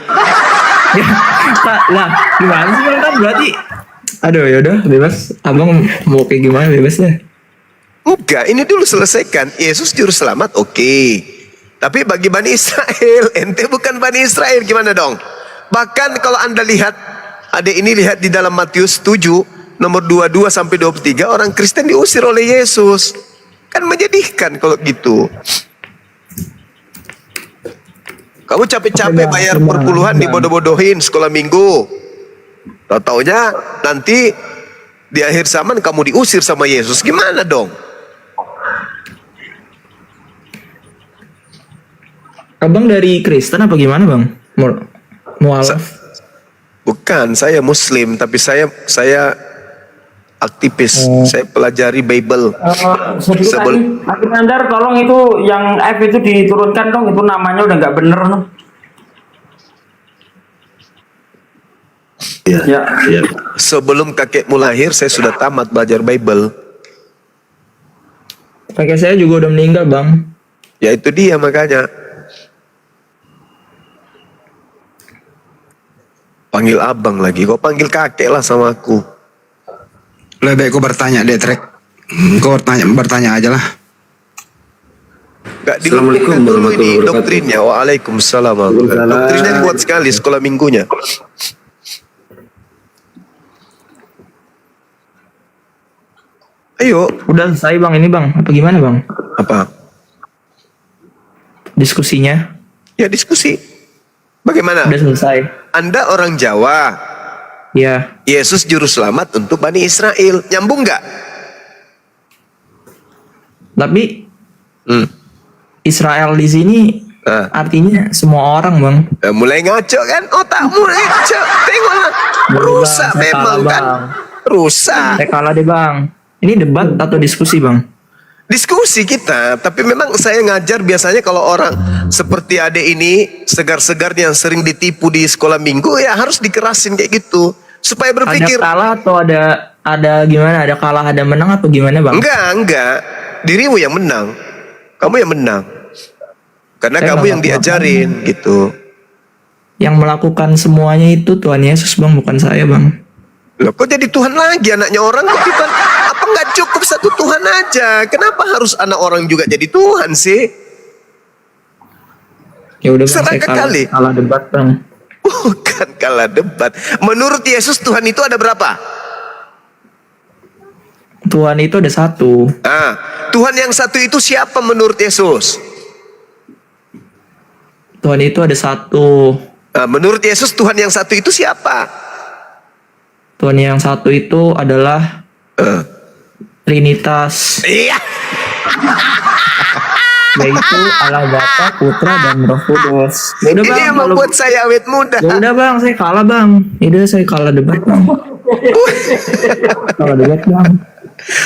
Ya, lah gimana sih bang kan berarti? Aduh yaudah bebas. Abang mau kayak gimana bebas deh. Enggak, ini dulu selesaikan. Yesus juru selamat, oke. Tapi bagi Bani Israel, ente bukan Bani Israel, gimana dong? Bahkan kalau Anda lihat, adik ini lihat di dalam Matius 7, nomor 22 sampai 23, orang Kristen diusir oleh Yesus. Kan menyedihkan kalau gitu. Kamu capek-capek bayar perpuluhan dibodoh-bodohin sekolah minggu. Tahu-taunya nanti di akhir zaman kamu diusir sama Yesus. Gimana dong? Abang dari Kristen apa gimana bang? Mualaf. Bukan, saya Muslim, tapi saya aktivis. Saya pelajari Bible. Akhir Nandar, tolong itu yang F itu diturunkan dong, itu namanya udah nggak bener no. Iya. Ya. Iya. Sebelum kakekmu lahir, saya sudah tamat belajar Bible. Kakek saya juga udah meninggal, Bang. Ya itu dia makanya. Panggil abang lagi, kok panggil kakek lah sama aku. Lebih baik kau bertanya deh, Trek. Kau bertanya aja lah. Gak Assalamualaikum dilumpuhkan dulu ini warahmatullahi wabarakatuh. doktrinnya. Waalaikumsalam. Doktrinnya kuat sekali sekolah minggunya. Ayo, Udah selesai, Bang, ini, Bang. Apa gimana, Bang? apa? Diskusinya Ya diskusi. Bagaimana? udah selesai. Anda orang Jawa, Ya, Yesus juru selamat untuk Bani Israel. Nyambung nggak? tapi Hmm. Israel di sini Ah. artinya semua orang, Bang. Mulai ngaco kan? Otakmu ngaco. Tengoklah. Rusak Bang, saya memang kalah, kan? Bang. Rusak. Saya kalah deh, Bang. Ini debat atau diskusi, Bang? Diskusi kita, tapi memang saya ngajar biasanya kalau orang seperti adek ini, segar-segarnya yang sering ditipu di sekolah minggu, ya harus dikerasin kayak gitu. Supaya berpikir, Ada kalah atau ada gimana? Ada kalah, ada menang atau gimana, Bang? enggak. Dirimu yang menang. Kamu yang menang. Karena Saya kamu nggak yang ngaku-ngaku. diajarin gitu. Yang melakukan semuanya itu Tuhan Yesus, Bang, bukan saya, Bang. Loh, kok jadi Tuhan lagi anaknya orang? Kok kita, apa nggak cukup satu Tuhan aja? Kenapa harus anak orang juga jadi Tuhan sih? Ya udah, Bang, saya Serakah kali. kalah debat, Bang. Bukan kalah debat. Menurut Yesus Tuhan itu ada berapa? Tuhan itu ada satu. Ah, Tuhan yang satu itu siapa menurut Yesus? Tuhan itu ada satu. Ah, menurut Yesus Tuhan yang satu itu siapa? Tuhan yang satu itu adalah Trinitas, Iya. yaitu Allah Bapa, Putra, dan Roh Kudus. Ya udah, Ini Bang, yang kalau- membuat saya awet muda. Ya udah, Bang, saya kalah, Bang. Ya udah, saya kalah debat, Bang. Kalah debat, Bang.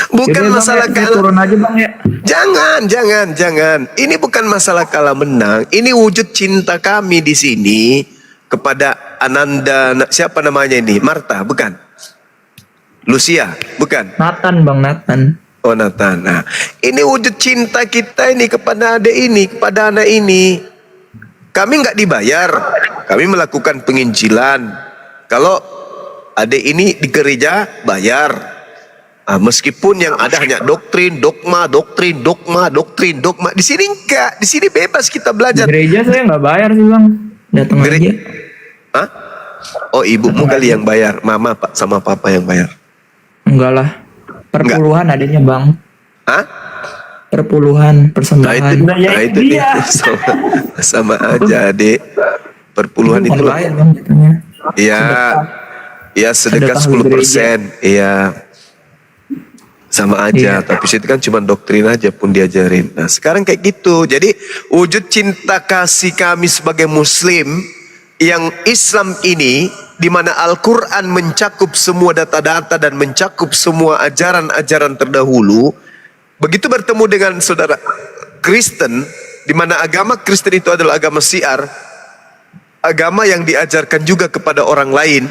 Bukan Yaudah, Bang, masalah ya, saya kalah. turun aja, Bang, ya. Jangan. Ini bukan masalah kalah menang. Ini wujud cinta kami di sini kepada Ananda. Siapa namanya ini? Marta, bukan? Lucia, bukan? Nathan, Bang, Nathan. Oh, Nathan. Nah, ini wujud cinta kita ini kepada adik ini, kepada anak ini. Kami nggak dibayar. Kami melakukan penginjilan. Kalau adik ini di gereja bayar. Meskipun yang ada hanya doktrin, dogma. Di sini enggak. Di sini bebas kita Di belajar. gereja saya nggak bayar sih, Bang. Datang Gere- aja. Hah? Oh, ibumu kali yang bayar. Mama Pak sama papa yang bayar. Enggak lah. Perpuluhan adanya, Bang. Hah? Perpuluhan, Nah persembahan. itu dia. Sama aja, Adik. Perpuluhan Bukan itu. bayar, Bang, katanya. Iya. Ya sedekah Sedekah 10%. Iya. Sama aja, Iya. tapi situ kan cuma doktrin aja pun diajarin. Nah, sekarang kayak gitu. Jadi wujud cinta kasih kami sebagai muslim yang Islam ini, di mana Al-Quran mencakup semua data-data dan mencakup semua ajaran-ajaran terdahulu. Begitu bertemu dengan saudara Kristen, di mana agama Kristen itu adalah agama syiar, agama yang diajarkan juga kepada orang lain.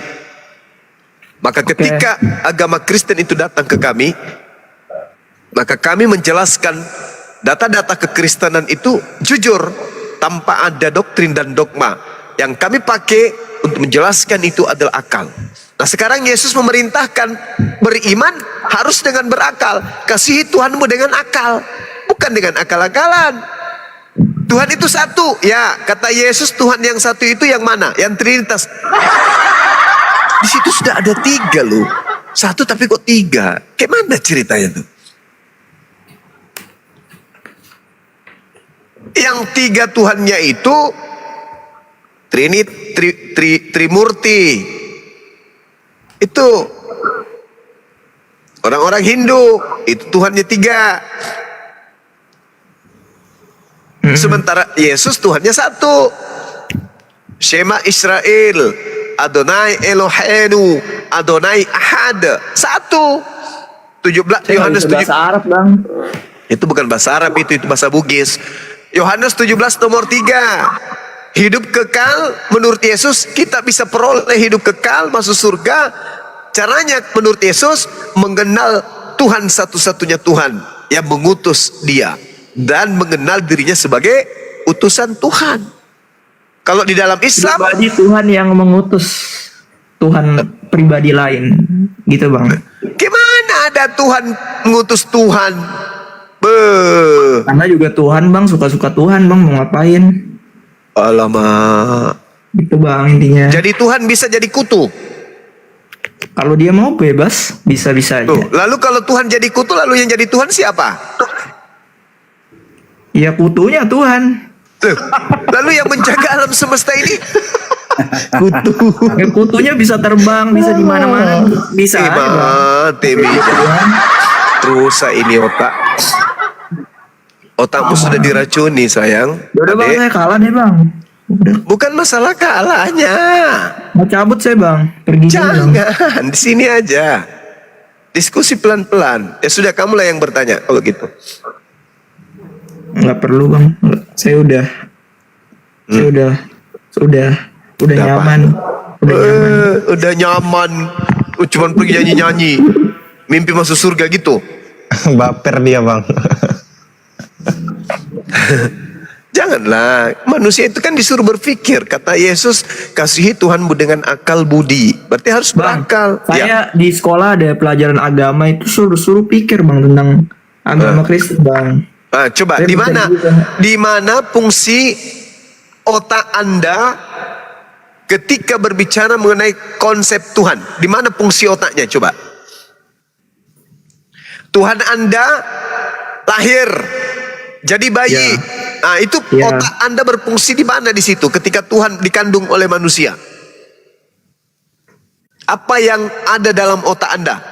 Maka ketika agama Kristen itu datang ke kami, maka kami menjelaskan data-data kekristenan itu jujur, tanpa ada doktrin dan dogma. Yang kami pakai untuk menjelaskan itu adalah akal. Nah sekarang Yesus memerintahkan beriman harus dengan berakal. Kasihi Tuhanmu dengan akal, bukan dengan akal-akalan. Tuhan itu satu. Ya, kata Yesus Tuhan yang satu itu yang mana? Yang Trinitas. Di situ sudah ada 3 loh. Satu tapi kok 3. Kayak mana ceritanya tuh? Yang 3 Tuhannya itu Trimurti. Itu orang-orang Hindu, itu Tuhannya 3. Sementara Yesus Tuhannya 1. Shema Israel, Adonai Eloheinu, Adonai Ahad. 1. 17 Saya nggak Yohanes bisa bahasa 7. Arab bang. Itu bukan bahasa Arab, itu bahasa Bugis. Yohanes 17 nomor 3. Hidup kekal menurut Yesus, kita bisa peroleh hidup kekal, masuk surga. Caranya menurut Yesus mengenal Tuhan satu-satunya Tuhan yang mengutus dia dan mengenal dirinya sebagai utusan Tuhan. Kalau di dalam Islam, Pribadi Tuhan yang mengutus Tuhan pribadi lain, gitu bang. gimana ada Tuhan mengutus Tuhan? Karena juga Tuhan bang, suka-suka Tuhan bang, mau ngapain? Alamak. Gitu bang intinya. Jadi Tuhan bisa jadi kutu. Kalau dia mau bebas, bisa-bisa aja. Tuh, lalu kalau Tuhan jadi kutu, lalu yang jadi Tuhan siapa? Ya kutunya Tuhan. Tuh, lalu yang menjaga alam semesta ini kutu. Ya, kutunya bisa terbang, bisa di mana-mana, bisa aja bang. Mati rusak ini otak. Otakmu sudah diracuni sayang. Udah bang, Adek. saya kalah deh bang. Udah. Bukan masalah kalahnya. Mau cabut saya bang, pergi dulu, bang. Jangan, di sini aja. Diskusi pelan-pelan. Ya sudah, kamulah yang bertanya kalau gitu. Nggak perlu bang, saya udah Udah nyaman. Udah nyaman. Cuman pergi nyanyi-nyanyi. Mimpi masuk surga gitu. Baper dia bang. Janganlah, manusia itu kan disuruh berpikir. Kata Yesus, kasihi Tuhanmu dengan akal budi. Berarti harus Bang, berakal. saya di sekolah ada pelajaran agama itu suruh pikir bang tentang agama Kristen bang. Coba Saya di mana fungsi otak Anda ketika berbicara mengenai konsep Tuhan? Di mana fungsi otaknya? Coba. Tuhan Anda lahir jadi bayi. Ya. Nah, itu Ya. otak Anda berfungsi di mana di situ ketika Tuhan dikandung oleh manusia? Apa yang ada dalam otak Anda?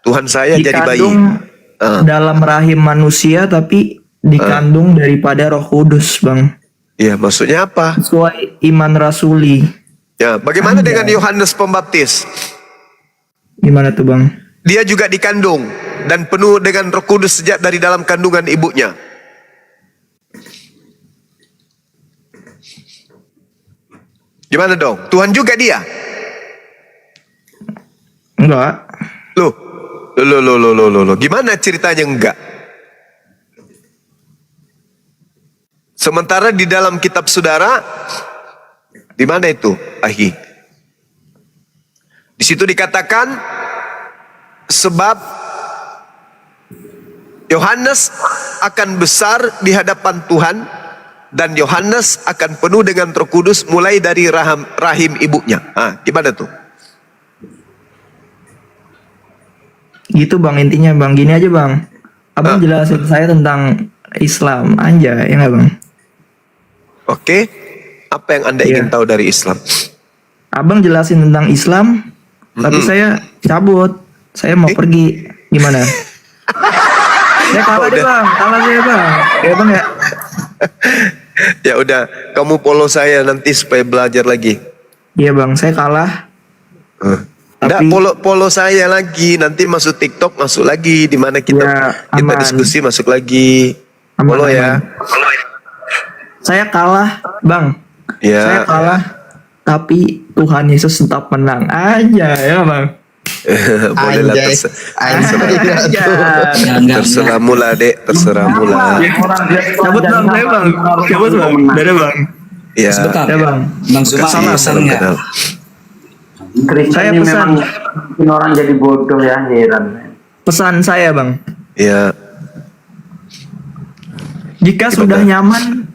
Tuhan saya jadi bayi. Dikandung dalam rahim manusia tapi dikandung daripada Roh Kudus bang. Iya, maksudnya apa? Sesuai iman rasuli. Ya, bagaimana dengan Yohanes Pembaptis? Gimana tuh bang? Dia juga dikandung dan penuh dengan Roh Kudus sejak dari dalam kandungan ibunya. Gimana dong? Tuhan juga dia? Enggak. Loh. Gimana ceritanya enggak? Sementara di dalam kitab saudara, di mana itu, Ahi? Di situ dikatakan sebab Yohanes akan besar di hadapan Tuhan dan Yohanes akan penuh dengan Roh Kudus mulai dari rahim ibunya. Gimana tuh? Gitu bang intinya bang. Gini aja bang. Abang jelasin saya tentang Islam aja ya nggak bang? Oke. Apa yang Anda ingin tahu dari Islam? Abang jelasin tentang Islam, tapi saya cabut. Saya mau pergi. Gimana? Saya kalah deh bang. Kalah saya bang. Ya bang ya. Ya udah, kamu follow saya nanti supaya belajar lagi. Iya bang, saya kalah. Nggak, Tapi- follow saya lagi, nanti masuk TikTok, masuk lagi, di mana kita Ya, kita aman. diskusi, masuk lagi. Aman, Follow ya. Saya kalah bang. Ya. Saya kalah. Tapi Tuhan Yesus tetap menang aja ya bang. Boleh lah, terserah mula dek, terserah mula. Cabut bang, saya bang. Cabut bang. Dadah bang. Ya. Ya bang. Bang Suma Salam kenal. Kristen Saya ini pesan. memang bikin orang jadi bodoh ya, heran. Pesan saya bang. Ya. Jika sudah nyaman,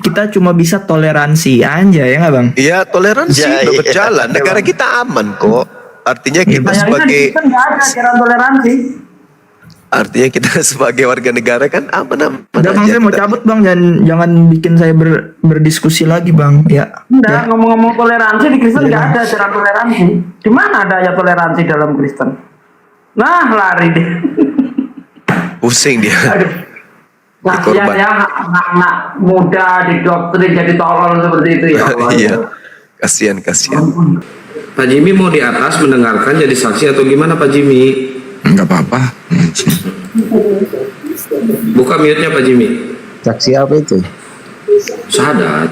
kita cuma bisa toleransi aja ya nggak bang? Iya, toleransi udah berjalan. Negara kita aman kok. Artinya kita sebagai Nggak ada ajaran toleransi. artinya kita sebagai warga negara kan aman-aman Udah bang, aja. saya mau Kita- cabut bang, jangan bikin saya berdiskusi lagi bang. Ya. Enggak, ngomong-ngomong toleransi di Kristen nggak ada ajaran toleransi. Di mana ada ya toleransi dalam Kristen? Nah, lari deh. Pusing dia. Kasihan korban. ya anak-anak muda didoktrin jadi tolol seperti itu ya Allah. Iya, kasihan. Pak Jimmy mau di atas mendengarkan jadi saksi atau gimana Pak Jimmy? Enggak apa-apa. Buka mute-nya Pak Jimmy. Saksi apa itu? Sadat.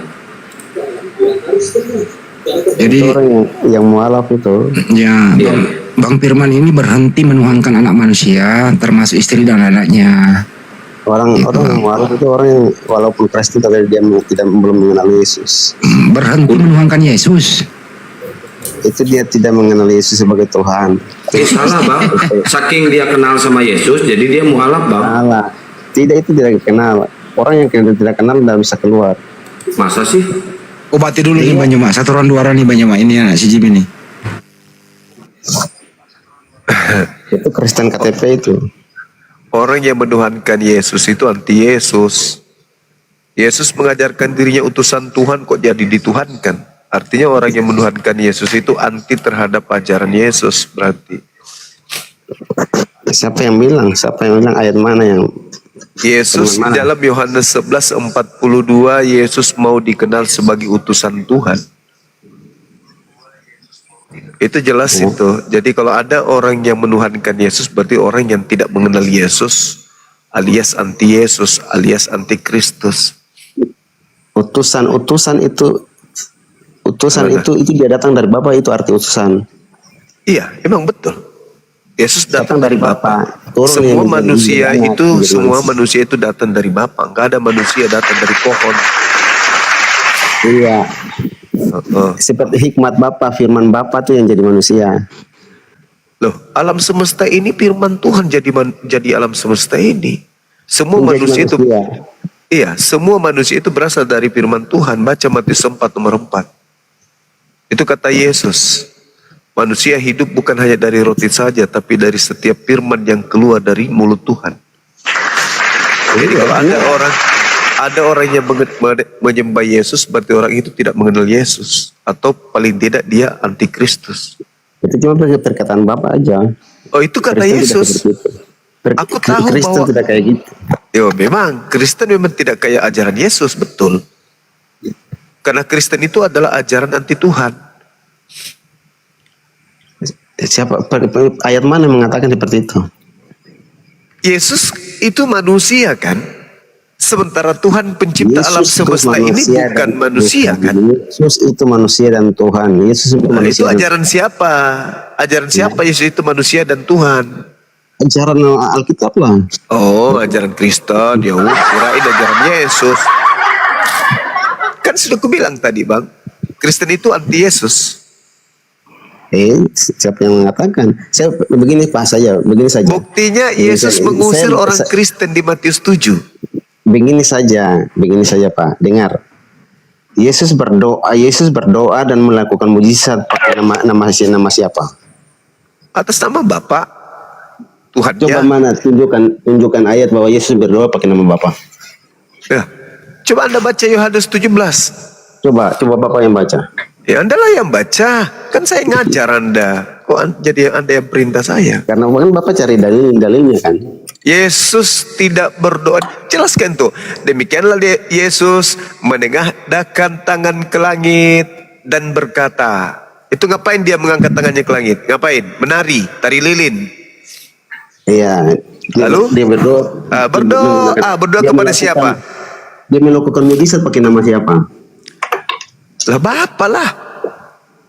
Jadi Orang yang mualaf itu. ya Iya. Bang Firman ini berhenti menuhankan anak manusia, termasuk istri dan anaknya. Orang yang mualaf itu orang yang walaupun Kristen tapi dia belum mengenal Yesus. Berhenti menuhankan Yesus. Itu dia tidak mengenal Yesus sebagai Tuhan. Salah Bang. Saking dia kenal sama Yesus, jadi dia mualaf Bang. Salah. Tidak, itu tidak kenal. Orang yang tidak kenal tidak bisa keluar. Masa sih? Obati dulu nih Banyuma, satu orang dua orang nih Banyuma ini anak si Jimmy nih. Itu Kristen KTP itu. Orang yang menuhankan Yesus itu anti Yesus. Yesus mengajarkan dirinya utusan Tuhan kok jadi dituhankan. Artinya orang yang menuhankan Yesus itu anti terhadap ajaran Yesus berarti. Siapa yang bilang? Ayat mana yang Yesus di dalam Yohanes 11:42 Yesus mau dikenal sebagai utusan Tuhan. Itu jelas itu. Jadi kalau ada orang yang menuhankan Yesus berarti orang yang tidak mengenal Yesus, alias anti Yesus, alias anti Kristus. utusan itu dia datang dari Bapa, itu arti utusan. Iya, emang betul. Yesus datang dari Bapa. Turun Semua yang manusia banyak, itu, jadi semua manusia itu datang dari Bapa. Enggak ada manusia datang dari pohon. Iya. Heeh. Seperti hikmat Bapa, firman Bapa tuh yang jadi manusia. Loh, alam semesta ini firman Tuhan jadi alam semesta ini. Semua Menjadi manusia itu, manusia. iya, semua manusia itu berasal dari firman Tuhan. Baca Matius 4:4. Itu kata Yesus. Manusia hidup bukan hanya dari roti saja, tapi dari setiap firman yang keluar dari mulut Tuhan. Jadi kalau ada orang yang menyembah Yesus, berarti orang itu tidak mengenal Yesus, atau paling tidak dia anti Kristus. Itu cuma perkataan Bapa aja. Oh, itu kata Kristen tidak Yesus. seperti itu. Aku tahu Kristen bahwa tidak kayak gitu. yo memang Kristen memang tidak kayak ajaran Yesus, betul. Karena Kristen itu adalah ajaran anti Tuhan. Ayat mana yang mengatakan seperti itu? Yesus itu manusia kan? Sementara Tuhan pencipta alam Yesus itu semesta ini manusia bukan dan manusia Tuhan. kan? Yesus itu manusia dan Tuhan. Yesus itu Nah, manusia. itu ajaran siapa? Ajaran siapa Yesus itu manusia dan Tuhan? Ajaran Alkitab lah. Oh, ajaran Kristen. Ya kirain ajaran Yesus. Kan sudah kubilang tadi, Bang. Kristen itu anti Yesus. Siapa yang mengatakan? Begini saja. Buktinya Yesus mengusir orang Kristen di Matius 7. Begini saja Pak, dengar. Yesus berdoa dan melakukan mujizat pakai nama siapa? Atas nama Bapa Tuhan. Coba mana tunjukkan ayat bahwa Yesus berdoa pakai nama Bapa. Ya. Coba Anda baca Yohanes 17. Coba Bapak yang baca. Ya Anda lah yang baca. Kan saya ngajar Anda. Kok jadi Anda yang perintah saya? Karena kan Bapak cari dalilnya kan. Yesus tidak berdoa. Jelaskan tuh. Demikianlah Yesus menengadahkan tangan ke langit dan berkata. Itu ngapain dia mengangkat tangannya ke langit? Ngapain? Menari, tari lilin. Iya. Lalu? Dia berdoa. Berdoa kepada siapa? Dia melakukan mujizat pakai nama siapa? Lah Bapa lah.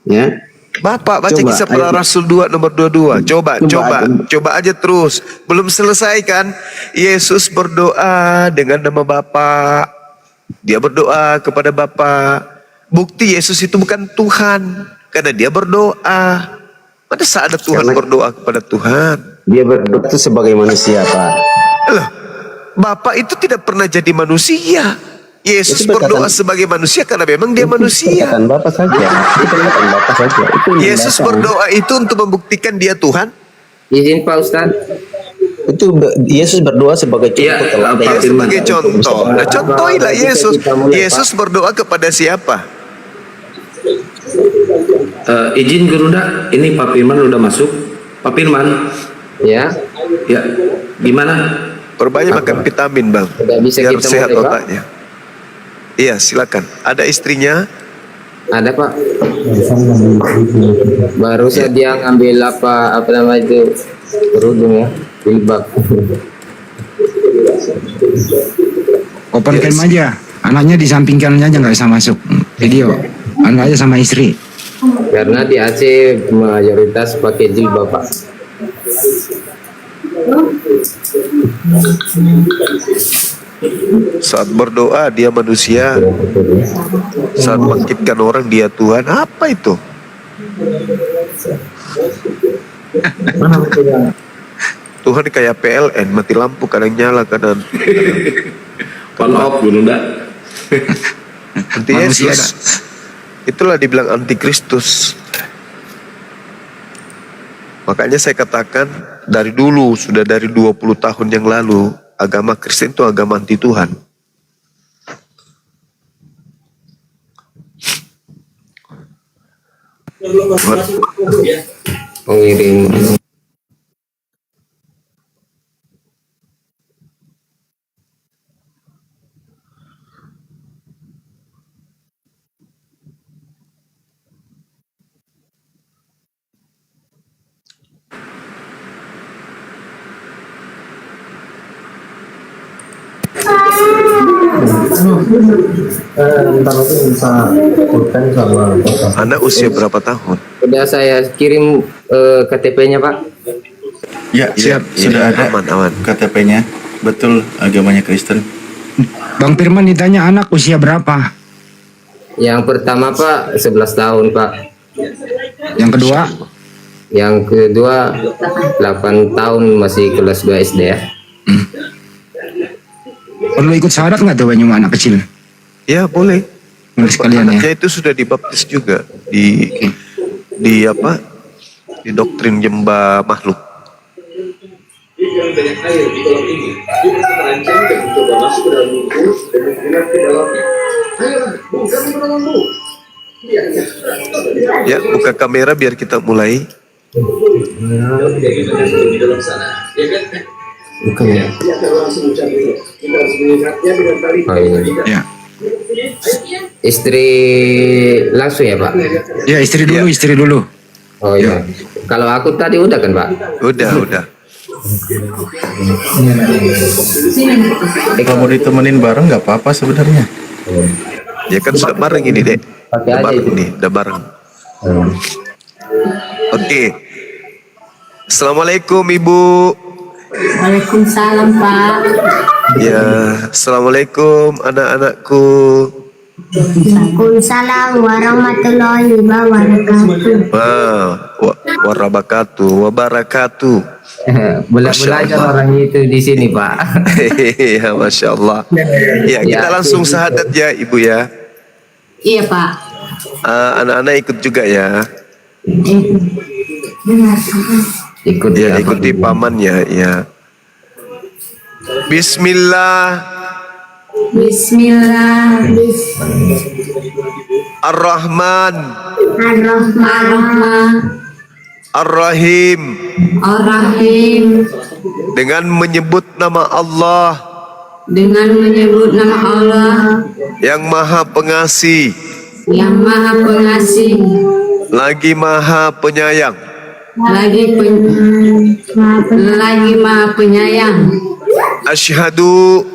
Ya. Bapak baca Coba, Kisah Para ayat- Rasul 2 nomor 22. Coba aja terus. Belum selesai kan? Yesus berdoa dengan nama Bapa. Dia berdoa kepada Bapa. Bukti Yesus itu bukan Tuhan karena dia berdoa. Pada saat ada Tuhan berdoa kepada Tuhan. Dia berdoa itu sebagai manusia, Pak. Loh, Bapak itu tidak pernah jadi manusia. Yesus Itu perkataan- berdoa sebagai manusia karena memang dia manusia. Perkataan Bapak saja. Itu perkataan Bapak saja. Itu yang Yesus datang. berdoa itu untuk membuktikan dia Tuhan. Izin Pak Ustadz. Yesus berdoa sebagai contoh Iya, teladan. Pak Dia Firman. sebagai contoh. Nah, contohilah Yesus. Yesus berdoa kepada siapa? Izin Gerunda, ini Pak Firman udah masuk. Pak Firman, Ya. ya gimana? Perbanyak makan vitamin bang, Udah bisa biar kita sehat mulai, Pak? otaknya. Iya silakan. Ada istrinya? Ada Pak. Baru saja dia ngambil apa namanya itu kerudung ya, jilbab. Open cam aja, anaknya di samping kanannya aja nggak bisa masuk video, anak aja sama istri. Karena di Aceh mayoritas pakai jilbab Pak. Saat berdoa dia manusia, saat bangkitkan orang dia Tuhan. Apa itu? Tuhan kayak PLN, mati lampu kadang nyala kadang. On off gunung dah. Anti Yesus. Itulah dibilang antikristus. Makanya saya katakan dari dulu, sudah dari 20 tahun yang lalu, agama Kristen itu agama anti Tuhan. Pengirim. Ntar aku minta pulpen sama Anak usia berapa tahun? Udah saya kirim KTP-nya Pak. Ya, siap. Sudah ada Aman. KTP-nya. Betul, agamanya Kristen. Bang Firman ditanya anak usia berapa? Yang pertama Pak 11 tahun Pak. Yang kedua? Yang kedua 8 tahun masih kelas 2 SD ya. Perlu ikut syarat nggak tuh Banyuma anak kecil? Ya boleh. Boleh sekalian ya. Anaknya itu sudah dibaptis juga di apa? Di doktrin Jemba Makhluk. Ya, buka kamera biar kita mulai. Bukan ya. Oh, ini. Ya. Istri langsung ya Pak? Ya istri dulu. Oh iya. Kalau aku tadi udah kan Pak? Udah. Kalau mau ditemenin bareng nggak apa-apa sebenarnya. Ya kan sudah bareng ini dek. Pakai aja itu. Udah bareng. Oke. Assalamualaikum Ibu. Waalaikumsalam Pak. Ya, assalamualaikum anak-anakku. Waalaikumsalam warahmatullahi wabarakatuh. Wabarakatuh. Belajar orang itu di sini Pak. Ya, masya Allah. Ya, kita langsung syahadat ya Ibu ya. Iya Pak. Anak-anak ikut juga ya. Ikut ya, ikuti pamannya ya. Bismillah. Ar-Rahman. Ar-Rahim. Dengan menyebut nama Allah. Yang Maha Pengasih. Lagi Maha Penyayang. Lagi Maha Penyayang. Asyhadu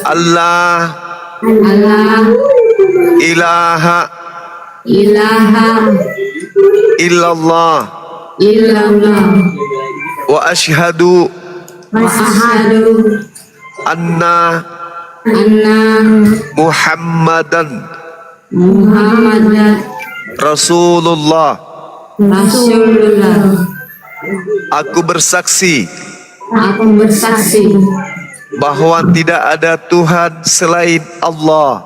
Allah ilaha illallah wa asyhadu anna Muhammadan Rasulullah. Aku bersaksi bahwa tidak ada Tuhan selain Allah.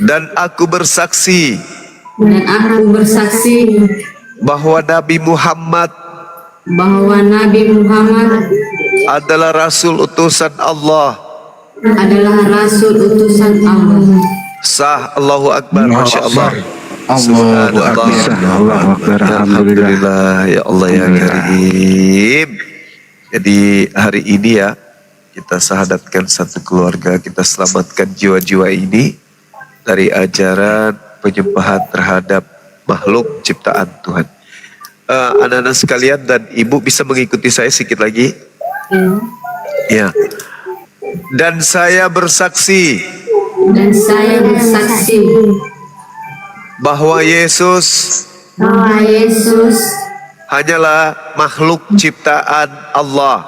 Dan aku bersaksi bahwa Nabi Muhammad adalah Rasul utusan Allah. Sah. Allahu Akbar. Masya Allah. Allahu Akbar. Allahu Akbar. Alhamdulillah ya Allah ya Karim. Jadi hari ini ya kita sahadatkan satu keluarga, kita selamatkan jiwa-jiwa ini dari ajaran penyembahan terhadap makhluk ciptaan Tuhan. Anak-anak sekalian dan ibu bisa mengikuti saya sedikit lagi. Ya. Dan saya bersaksi bahwa Yesus hanyalah makhluk ciptaan Allah.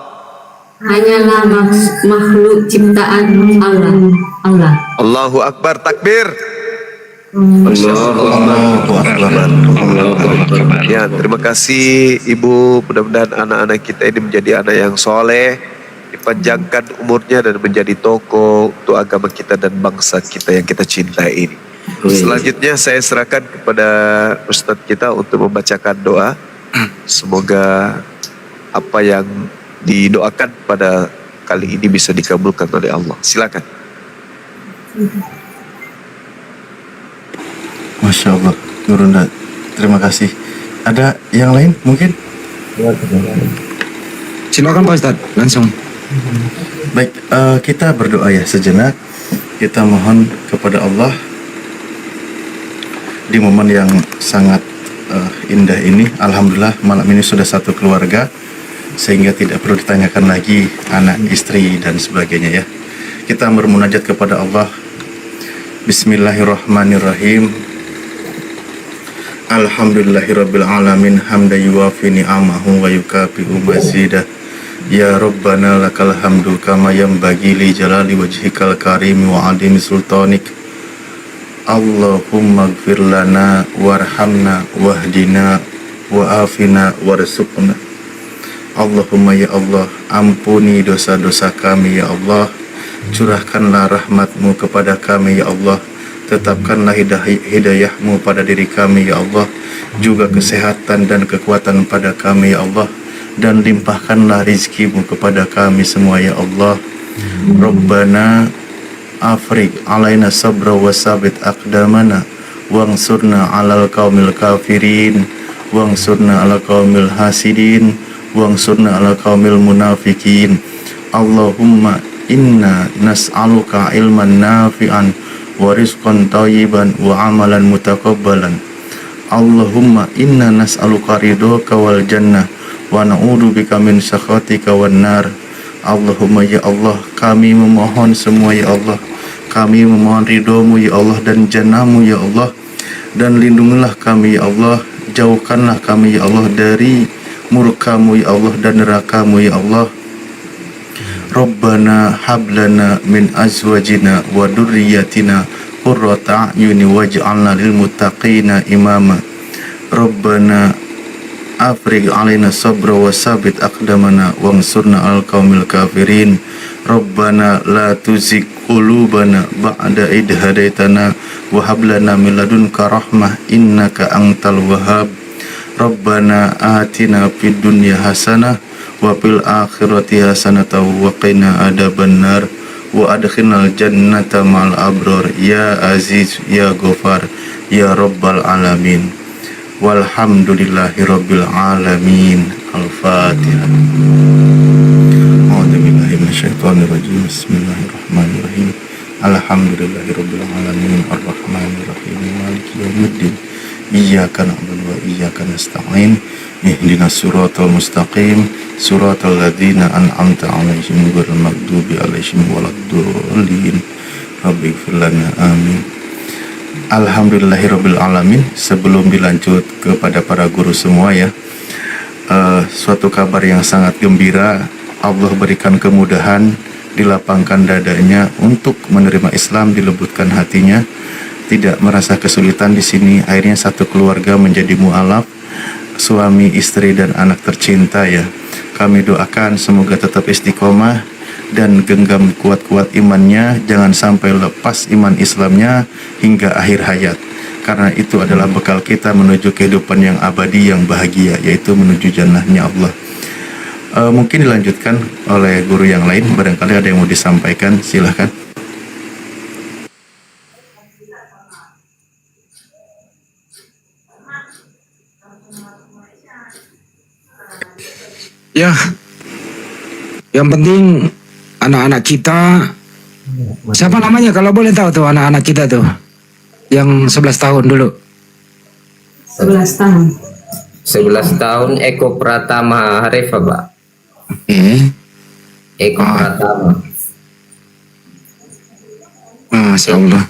Allahu Akbar, takbir. Allahu Akbar. Ya, terima kasih Ibu. Mudah-mudahan anak-anak kita ini menjadi anak yang soleh, dipanjangkan umurnya dan menjadi tokoh untuk agama kita dan bangsa kita yang kita cintai ini. Selanjutnya saya serahkan kepada Ustadz kita untuk membacakan doa. Semoga apa yang didoakan pada kali ini bisa dikabulkan oleh Allah. Silakan. Masya Allah, Gurunda. Terima kasih. Ada yang lain mungkin? Silakan Pak Ustadz, langsung. Baik, kita berdoa ya sejenak. Kita mohon kepada Allah di momen yang sangat indah ini. Alhamdulillah malam ini sudah satu keluarga, sehingga tidak perlu ditanyakan lagi anak, istri dan sebagainya ya. Kita bermunajat kepada Allah. Bismillahirrahmanirrahim. Alhamdulillahirabbil alamin hamdan yuwafi ni'amahu wa yukafi'u mazidah. Ya Rabbana lakal hamdu kama yanbaghi li jalali wajhikal karim wa 'azimi sultanik. Allahumma ighfir lana warhamna wahdina wa afina warzuqna. Allahumma ya Allah, ampuni dosa-dosa kami ya Allah. Curahkanlah rahmat-Mu kepada kami ya Allah. Tetapkanlah hidayah-Mu pada diri kami ya Allah. Juga kesehatan dan kekuatan pada kami ya Allah. Dan limpahkanlah rizki-Mu kepada kami semua ya Allah. Rabbana afrig alaina sabra wa sabit aqdamana wangsurna alal qaumil kafirin wangsurna ala qaumil hasidin wangsurna ala qaumil munafikin. Allahumma inna nas'aluka ilman nafi'an wa rizqan thayyiban wa amalan mutakabbalan. Allahumma inna nas'aluka ridhoka wal jannah wa na'udzubika min sakhatika wan nar. Allahumma ya Allah, kami memohon semua ya Allah, kami memohon ridho-Mu ya Allah dan jannah-Mu ya Allah, dan lindungilah kami ya Allah, jauhkanlah kami ya Allah dari murka-Mu ya Allah dan neraka-Mu ya Allah. Rabbana hablana min azwajina wa durriyyatina qurrata a'yuni waj'alna lil muttaqina imama. Rabbana afrigh alaina sabra wa sabit aqdamana wansurna al qaumil kafirin. Rabbana la tuzigh qulubana ba'da idh hadaitana wa hab lana min ladunka rahmah innaka antal wahhab. Rabbana atina fid dunya hasanah wa fil akhirati hasanah wa qina adzabannar wa adkhilnal jannata ma'al abrar ya aziz ya ghafar ya rabbal alamin. Walhamdulillahi rabbil alamin. Al-Fatihah. A'udzubillahi minasyaitonir rajim. Bismillahirrahmanirrahim. Alhamdulillahi rabbil alamin arrahmanir rahim maliki yaumiddin. Iyyaka na'budu wa iyyaka nasta'in. Ihdinas siratal mustaqim, siratal ladzina an'amta 'alaihim ghairil maghdubi 'alaihim waladdallin. Rabbighfir lana amin. Alhamdulillahirabbil alamin. Sebelum dilanjut kepada para guru semua ya, suatu kabar yang sangat gembira. Allah berikan kemudahan, dilapangkan dadanya untuk menerima Islam, dilembutkan hatinya, tidak merasa kesulitan di sini. Akhirnya satu keluarga menjadi mu'alaf, suami, istri dan anak tercinta ya. Kami doakan semoga tetap istiqomah dan genggam kuat-kuat imannya, jangan sampai lepas iman Islamnya hingga akhir hayat, karena itu adalah bekal kita menuju kehidupan yang abadi, yang bahagia, yaitu menuju jannahnya Allah. Mungkin dilanjutkan oleh guru yang lain, barangkali ada yang mau disampaikan, silahkan. Ya, yang penting anak-anak kita, siapa namanya kalau boleh tahu tuh anak-anak kita tuh, yang 11 tahun dulu. 11 tahun. 11 tahun Eko Pratama Harefa, Pak. Eko Pratama. Masya Allah.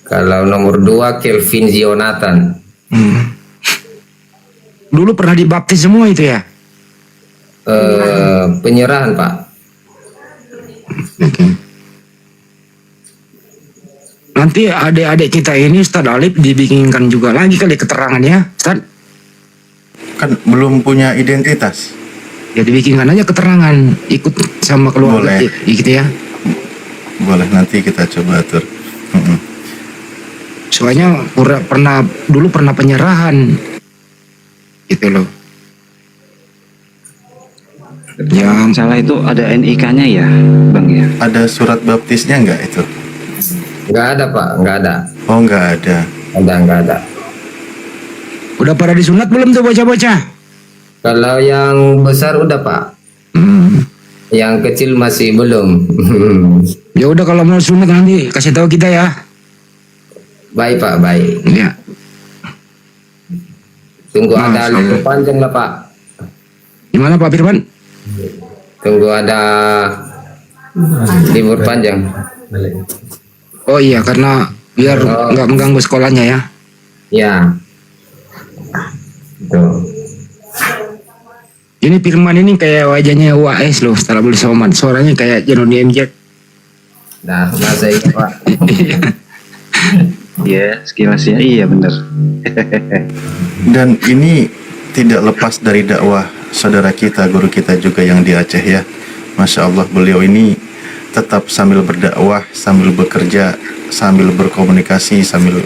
Kalau nomor 2 Kelvin Zionatan. Dulu pernah dibaptis semua itu ya? Penyerahan, Pak. Nanti adik-adik kita ini Ustadz Alif dibikinkan juga lagi kali keterangannya, Ustadz. Kan belum punya identitas. Ya dibikinkan aja keterangan, ikut sama keluarga Boleh. gitu ya. Boleh, nanti kita coba atur. Soalnya dulu pernah penyerahan gitu loh. Yang salah itu ada NIK-nya ya, Bang ya? Ada surat baptisnya nggak itu? Nggak ada, Pak. Nggak ada. Oh, nggak ada. Nggak ada. Udah pada disunat belum tuh bocah-bocah? Kalau yang besar udah, Pak. Yang kecil masih belum. Ya udah kalau mau sunat nanti kasih tahu kita ya. Baik, Pak, baik. Ya. Tunggu ada libur panjang lah, Pak. Gimana Pak Firman? Tunggu ada libur panjang. Oh iya, karena biar nggak mengganggu sekolahnya ya. Ya. Tuh. Ini Firman ini kayak wajahnya UAS loh, setelah beli Somad. Suaranya kayak Janoni MJ. Nah, masa itu, Pak. Iya, sekilasnya iya bener. Dan ini tidak lepas dari dakwah saudara kita, guru kita juga yang di Aceh ya. Masya Allah, beliau ini tetap sambil berdakwah, sambil bekerja, sambil berkomunikasi, sambil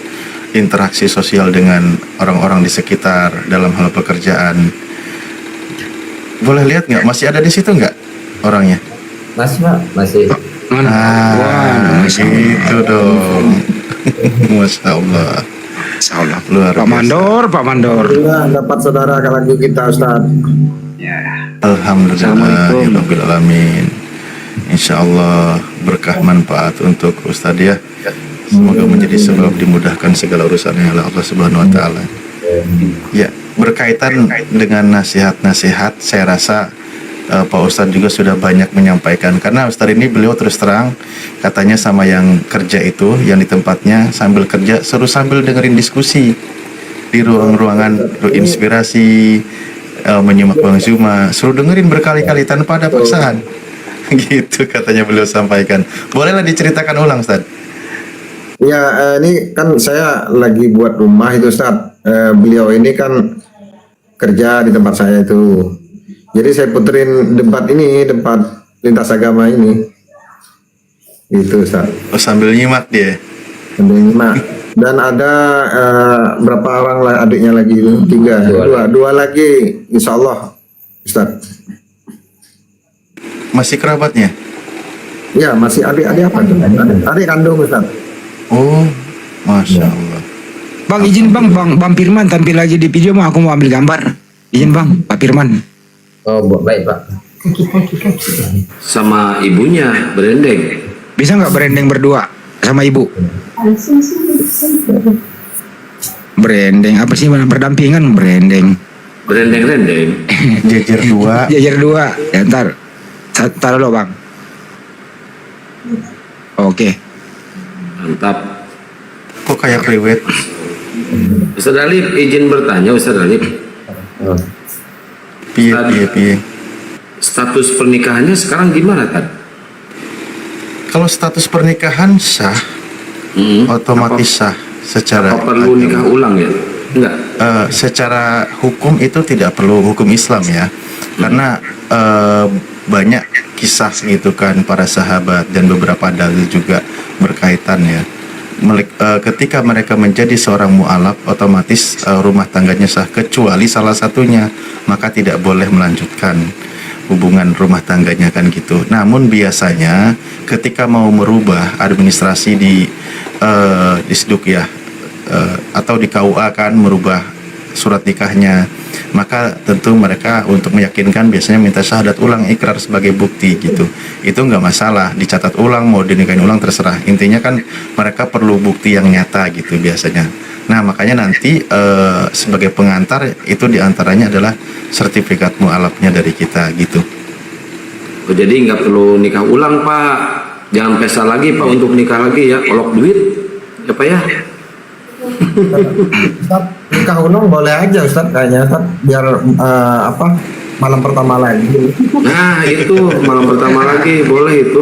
interaksi sosial dengan orang-orang di sekitar dalam hal pekerjaan. Boleh lihat nggak? Masih ada di situ nggak orangnya? Masih, Pak, masih. Wah, gitu dong. Masya Allah. Masya Allah. Luar Pak Mandor, Pak Mandor. Dapat saudara lagi kita, Ustaz. Alhamdulillah, ya Rabbil Alamin. Insya Allah berkah manfaat untuk Ustadz ya. Semoga menjadi sebab dimudahkan segala urusannya oleh Allah Subhanahu Wa Taala. Ya, berkaitan dengan nasihat-nasihat, saya rasa Pak Ustadz juga sudah banyak menyampaikan, karena Ustadz ini beliau terus terang katanya sama yang kerja itu, yang di tempatnya sambil kerja seru sambil dengerin diskusi di ruang-ruangan inspirasi, menyimak Bang Zuma, suruh dengerin berkali-kali tanpa ada paksaan. Gitu katanya beliau sampaikan. Bolehlah diceritakan ulang, Ustadz? Ya, ini kan saya lagi buat rumah itu, Ustaz. Beliau ini kan kerja di tempat saya itu. Jadi saya puterin debat lintas agama ini. Gitu, Ustaz. Oh, sambil nyimak dia. Sambil nyimak. Dan ada berapa orang lah adiknya lagi itu? Dua lagi, insya Allah, Ustaz. Masih kerabatnya? Ya, masih adik-adik apa tuh? Adik kandung, Ustaz. Oh, Masya Allah. Bang izin Bang Firman tampil lagi di video, aku mau ambil gambar. Izin Bang, Pak Firman. Oh, baik, Pak. Sama ibunya berendeng. Bisa nggak berendeng berdua sama ibu? Berendeng apa sih, berdampingan berendeng? Berendeng-rendeng. Jajar dua. Jajar dua. Ya ntar lo Bang. Oke. Mantap. Kok kayak priwet? Ustaz Alif, izin bertanya Ustaz Alif. Piye. Status pernikahannya sekarang gimana kan? Kalau status pernikahan sah, otomatis sah secara. Apa perlu nikah ulang ya? Enggak. Secara hukum itu tidak perlu hukum Islam ya, karena banyak kisah gitu kan para sahabat dan beberapa dalil juga berkaitan ya. Ketika mereka menjadi seorang mu'alaf, otomatis rumah tangganya sah, kecuali salah satunya, maka tidak boleh melanjutkan hubungan rumah tangganya kan gitu. Namun biasanya ketika mau merubah administrasi di Disduk ya, atau di KUA kan merubah surat nikahnya, maka tentu mereka untuk meyakinkan biasanya minta syahadat ulang, ikrar sebagai bukti gitu. Itu nggak masalah, dicatat ulang mau dinikahin ulang terserah. Intinya kan mereka perlu bukti yang nyata gitu biasanya. Nah makanya nanti sebagai pengantar itu diantaranya adalah sertifikat mu'alafnya dari kita gitu. Oh, jadi nggak perlu nikah ulang Pak, jangan pesta lagi Pak untuk nikah lagi ya, olok duit ya Pak ya. Ustaz, nikah ulang boleh aja Ustaz kayaknya Ustaz, biar malam pertama lagi. Nah itu malam pertama lagi boleh itu.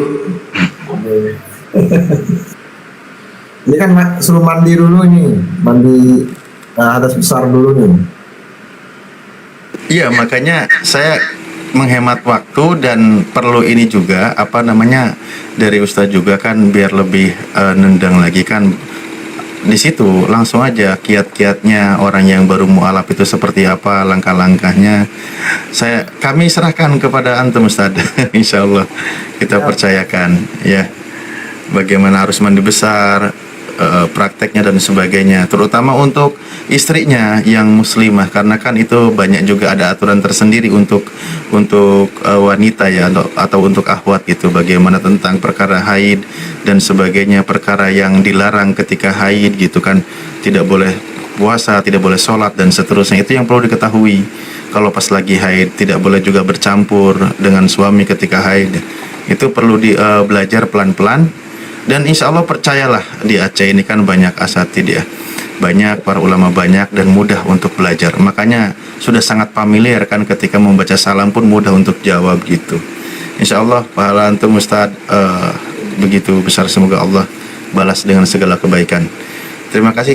Ini kan suruh mandi dulu nih, mandi hadas besar dulu nih. Iya, makanya saya menghemat waktu dan perlu ini juga dari Ustadz juga kan biar lebih nendang lagi kan di situ langsung aja kiat-kiatnya orang yang baru mualaf itu seperti apa, langkah-langkahnya kami serahkan kepada antum Ustadz. Insya Allah kita percayakan ya bagaimana harus mandi besar, prakteknya dan sebagainya, terutama untuk istrinya yang muslimah, karena kan itu banyak juga ada aturan tersendiri untuk wanita ya atau untuk akhwat gitu, bagaimana tentang perkara haid dan sebagainya, perkara yang dilarang ketika haid gitu kan, tidak boleh puasa, tidak boleh sholat dan seterusnya. Itu yang perlu diketahui. Kalau pas lagi haid tidak boleh juga bercampur dengan suami ketika haid. Itu perlu belajar pelan-pelan. Dan insya Allah percayalah di Aceh ini kan banyak asatid ya, banyak para ulama banyak dan mudah untuk belajar. Makanya sudah sangat familiar kan ketika membaca salam pun mudah untuk jawab gitu. Insya Allah pahala antum Ustadz begitu besar, semoga Allah balas dengan segala kebaikan. Terima kasih